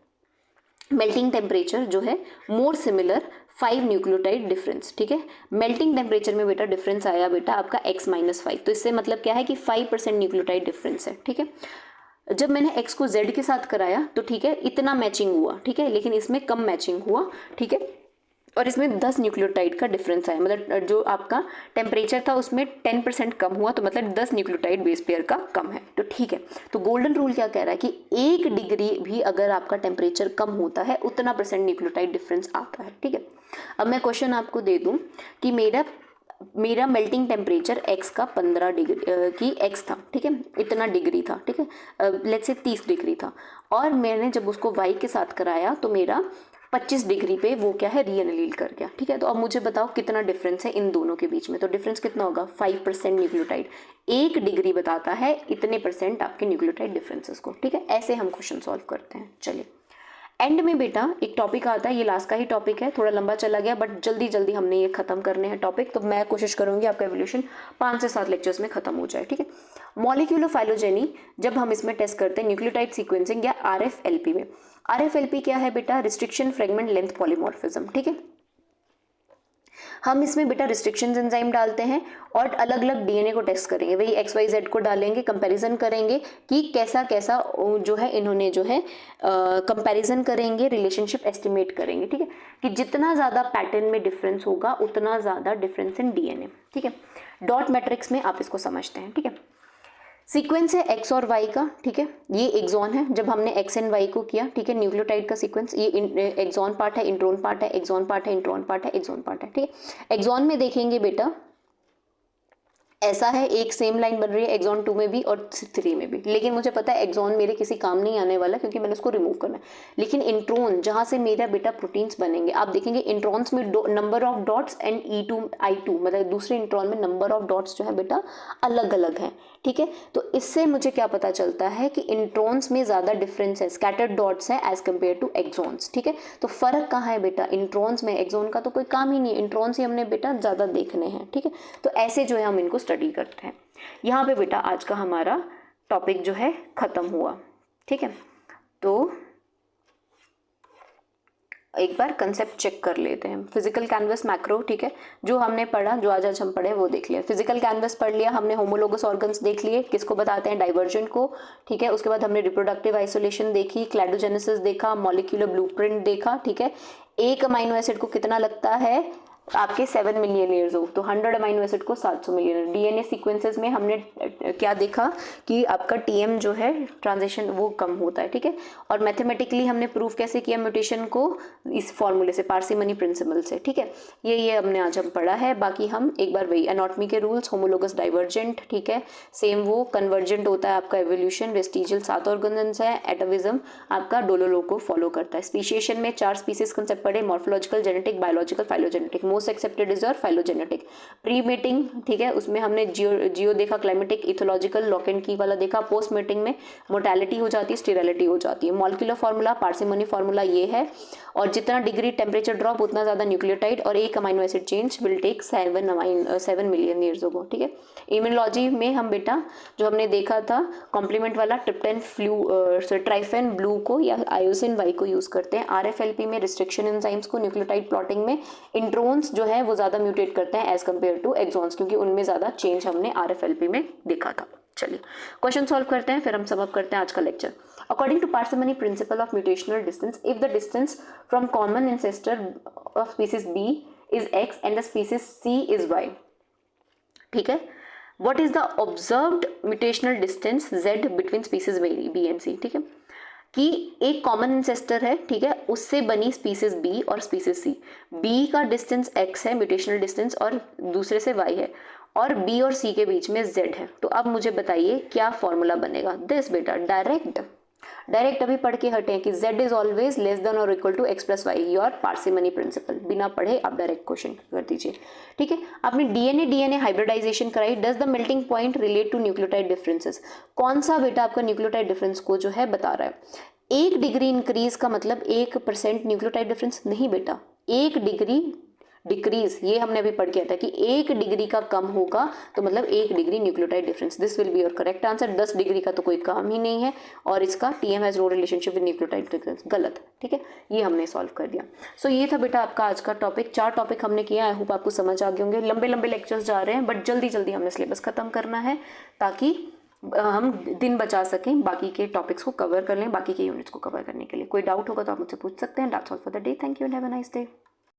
मेल्टिंग टेम्परेचर जो है मोर सिमिलर 5 न्यूक्लियोटाइड डिफरेंस, ठीक है। मेल्टिंग टेम्परेचर में बेटा डिफरेंस आया बेटा आपका x-5, तो इससे मतलब क्या है कि 5% न्यूक्लियोटाइड डिफरेंस है, ठीक है। जब मैंने x को z के साथ कराया तो ठीक है इतना मैचिंग हुआ, ठीक है, लेकिन इसमें कम मैचिंग हुआ, ठीक है, और इसमें 10 न्यूक्लियोटाइड का डिफरेंस आया, मतलब जो आपका टेम्परेचर था उसमें 10% कम हुआ, तो मतलब 10 न्यूक्लियोटाइड बेस पेयर का कम है, तो ठीक है। तो गोल्डन रूल क्या कह रहा है कि 1 डिग्री भी अगर आपका टेम्परेचर कम होता है उतना % न्यूक्लियोटाइड डिफरेंस आता है, ठीक है। अब मैं क्वेश्चन आपको दे दूं कि मेरा मेल्टिंग टेम्परेचर x का 15 डिग्री की x था, ठीक है, इतना डिग्री था, ठीक है, लेट्स से 30 डिग्री था, और मैंने जब उसको y के साथ कराया तो मेरा 25 डिग्री पे वो क्या है रीएनिलील कर गया, ठीक है। तो अब मुझे बताओ कितना डिफरेंस है इन दोनों के बीच में, तो डिफरेंस कितना होगा 5% न्यूक्लियोटाइड, 1 डिग्री बताता है इतने % आपके न्यूक्लियोटाइड डिफरेंसेस को, ठीक है। ऐसे हम क्वेश्चन सॉल्व करते हैं। चलिए एंड में बेटा एक टॉपिक आता है, ये लास्ट का ही टॉपिक है, थोड़ा लंबा चला गया बट जल्दी जल्दी हमने ये खत्म करने हैं टॉपिक, तो मैं कोशिश करूंगी आपका एवोल्यूशन 5 से 7 लेक्चर्स में खत्म हो जाए, ठीक है। मॉलिक्यूलर फाइलोजेनी जब हम इसमें टेस्ट करते हैं न्यूक्लियोटाइड सीक्वेंसिंग या RFLP में, RFLP क्या है बेटा, रिस्ट्रिक्शन फ्रेगमेंट लेंथ पॉलीमॉर्फिज्म, ठीक है। हम इसमें बेटा रिस्ट्रिक्शन एंजाइम डालते हैं और अलग अलग डीएनए को टेस्ट करेंगे, वही XYZ को डालेंगे, कंपैरिजन करेंगे कि कैसा कैसा जो है इन्होंने जो है कंपैरिजन करेंगे, रिलेशनशिप एस्टिमेट करेंगे, ठीक है, कि जितना ज़्यादा पैटर्न में डिफरेंस होगा उतना ज़्यादा डिफरेंस इन डीएनए, ठीक है। डॉट मैट्रिक्स में आप इसको समझते हैं, ठीक है। सीक्वेंस है एक्स और वाई का, ठीक है, ये एक्सॉन है, जब हमने एक्स एंड वाई को किया, ठीक है, न्यूक्लियोटाइड का सीक्वेंस, ये एक्सॉन पार्ट है, इंट्रॉन पार्ट है, एक्सॉन पार्ट है, इंट्रॉन पार्ट है, एक्सॉन पार्ट है, ठीक है। एक्सॉन में देखेंगे बेटा ऐसा है, एक सेम लाइन बन रही है एक्सॉन 2 में भी और 3 में भी, लेकिन मुझे पता है एक्सॉन मेरे किसी काम नहीं आने वाला क्योंकि मैंने उसको रिमूव करना है, लेकिन इंट्रॉन जहाँ से मेरा बेटा प्रोटीन्स बनेंगे, आप देखेंगे इंट्रॉन्स में number of dots and E2 I2 मतलब दूसरे इंट्रॉन में नंबर ऑफ डॉट्स जो है बेटा अलग अलग हैं, ठीक है। तो इससे मुझे क्या पता चलता है कि इंट्रॉन्स में ज़्यादा डिफरेंस है, स्कैटर्ड डॉट्स है एज कम्पेयर टू एक्सॉन्स, ठीक है। तो फर्क कहाँ है बेटा, इंट्रॉन्स में, एक्सॉन का तो कोई काम ही नहीं है, इंट्रॉन्स ही हमने बेटा ज़्यादा देखने हैं, ठीक है। तो ऐसे जो है हम इनको स्टडी करते हैं। यहाँ पे बेटा आज का हमारा टॉपिक जो है खत्म हुआ, ठीक है। तो एक बार कंसेप्ट चेक कर लेते हैं, फिजिकल कैनवस मैक्रो, ठीक है, जो हमने पढ़ा, जो आज हम पढ़े वो देख लिया। फिजिकल कैनवस पढ़ लिया हमने, होमोलोगस ऑर्गन्स देख लिए, किसको बताते हैं, डाइवर्जेंट को, ठीक है। उसके बाद हमने रिप्रोडक्टिव आइसोलेशन देखी, क्लैडोजेनेसिस देखा, मॉलिक्यूलर ब्लूप्रिंट देखा, ठीक है। एक अमाइनो एसिड को कितना लगता है आपके 7 मिलियन ईयर्स हो, तो 100 अमाइनो एसिड को 700 मिलियन। डीएनए सीक्वेंसेस में हमने क्या देखा कि आपका टीएम जो है ट्रांजिशन वो कम होता है, ठीक है। और मैथमेटिकली हमने प्रूफ कैसे किया म्यूटेशन को, इस फॉर्मूले से, पार्सिमनी प्रिंसिपल से, ठीक है। ये हमने आज हम पढ़ा है। बाकी हम एक बार वही एनाटॉमी के रूल्स, होमोलोगस डाइवर्जेंट, ठीक है, सेम वो कन्वर्जेंट होता है आपका एवोल्यूशन, वेस्टिजियल 7 ऑर्गन्स है, एटाविज्म आपका डोलोलो को फॉलो करता है। स्पीशिएशन में 4 स्पीसीज कंसेप्ट पढ़े, morphological, genetic, biological, phylogenetic. Most accepted is your phylogenetic. Pre mating, ठीक है, उसमें हमने जियो देखा, क्लाइमेटिक, इथोलॉजिकल, लॉक एंड की वाला देखा। पोस्ट मेटिंग में मोर्टेलिटी हो जाती है, स्टेरिलिटी हो जाती है। मॉलिक्यूलर फार्मूला, पार्सिमोनी फार्मूला ये है, और जितना डिग्री टेम्परेचर ड्रॉप उतना ज़्यादा न्यूक्लियोटाइड और एक amino acid change will take 7 million years ago, ठीक है। इम्यूनोलॉजी में हम बेटा जो हमने देखा था कॉम्प्लीमेंट वाला ट्रिप्टेन ट्राइफेन ब्लू को या आयोसिन वाई को यूज़ करते हैं। आरएफएलपी में रिस्ट्रिक्शन एंजाइम्स को, न्यूक्लियोटाइड प्लॉटिंग में इंट्रोन्स जो है वो ज़्यादा म्यूटेट करते हैं एज कम्पेयर टू एक्सॉन्स, क्योंकि उनमें ज़्यादा चेंज हमने आरएफएलपी में देखा था। चलिए क्वेश्चन सॉल्व करते हैं, फिर हम सम अप करते हैं आज का lecture. According to parsimony principle of mutational distance, if the distance from common ancestor of species B is X and the species C is Y, ठीक है, what is the observed mutational distance z between species b and c, ठीक है, कि एक common ancestor है, ठीक है, उससे बनी स्पीसीज बी और स्पीसीज सी। बी का डिस्टेंस x है म्यूटेशनल डिस्टेंस और दूसरे से y है, और बी और सी के बीच में z है। तो अब मुझे बताइए क्या फॉर्मूला बनेगा। दिस बेटा डायरेक्ट अभी पढ़ के हटे हैं कि z is always less than और equal to x plus Y, your parsimony principle. बिना पढ़े आप डायरेक्ट क्वेश्चन कर दीजिए, ठीक है। आपने डीएनए हाइब्रिडाइजेशन कराई। Does the melting point relate to nucleotide differences? कौन सा बेटा आपका न्यूक्लियोटाइड डिफरेंस को जो है बता रहा है? 1 डिग्री इंक्रीज का मतलब 1% न्यूक्लियोटाइड डिफरेंस नहीं बेटा, 1 डिग्री डिक्रीज, ये हमने अभी पढ़ किया था कि 1 डिग्री का कम होगा तो मतलब 1 degree nucleotide difference. This will be your correct answer. 10 degree का तो कोई काम ही नहीं है, और इसका TM has no relationship with nucleotide difference, गलत, ठीक है। ये हमने सॉल्व कर दिया। सो ये था बेटा आपका आज का टॉपिक। 4 टॉपिक हमने किया, आई होप आपको समझ आ गए होंगे। लंबे लंबे लेक्चर्स जा रहे हैं, बट जल्दी जल्दी हमने सिलेबस खत्म करना है ताकि हम दिन बचा सकें, बाकी के टॉपिक्स को कवर कर लें, बाकी के यूनिट्स को कवर करने के लिए। कोई डाउट होगा तो आप मुझसे पूछ सकते हैं। That's all for the day. Thank you and have a nice day.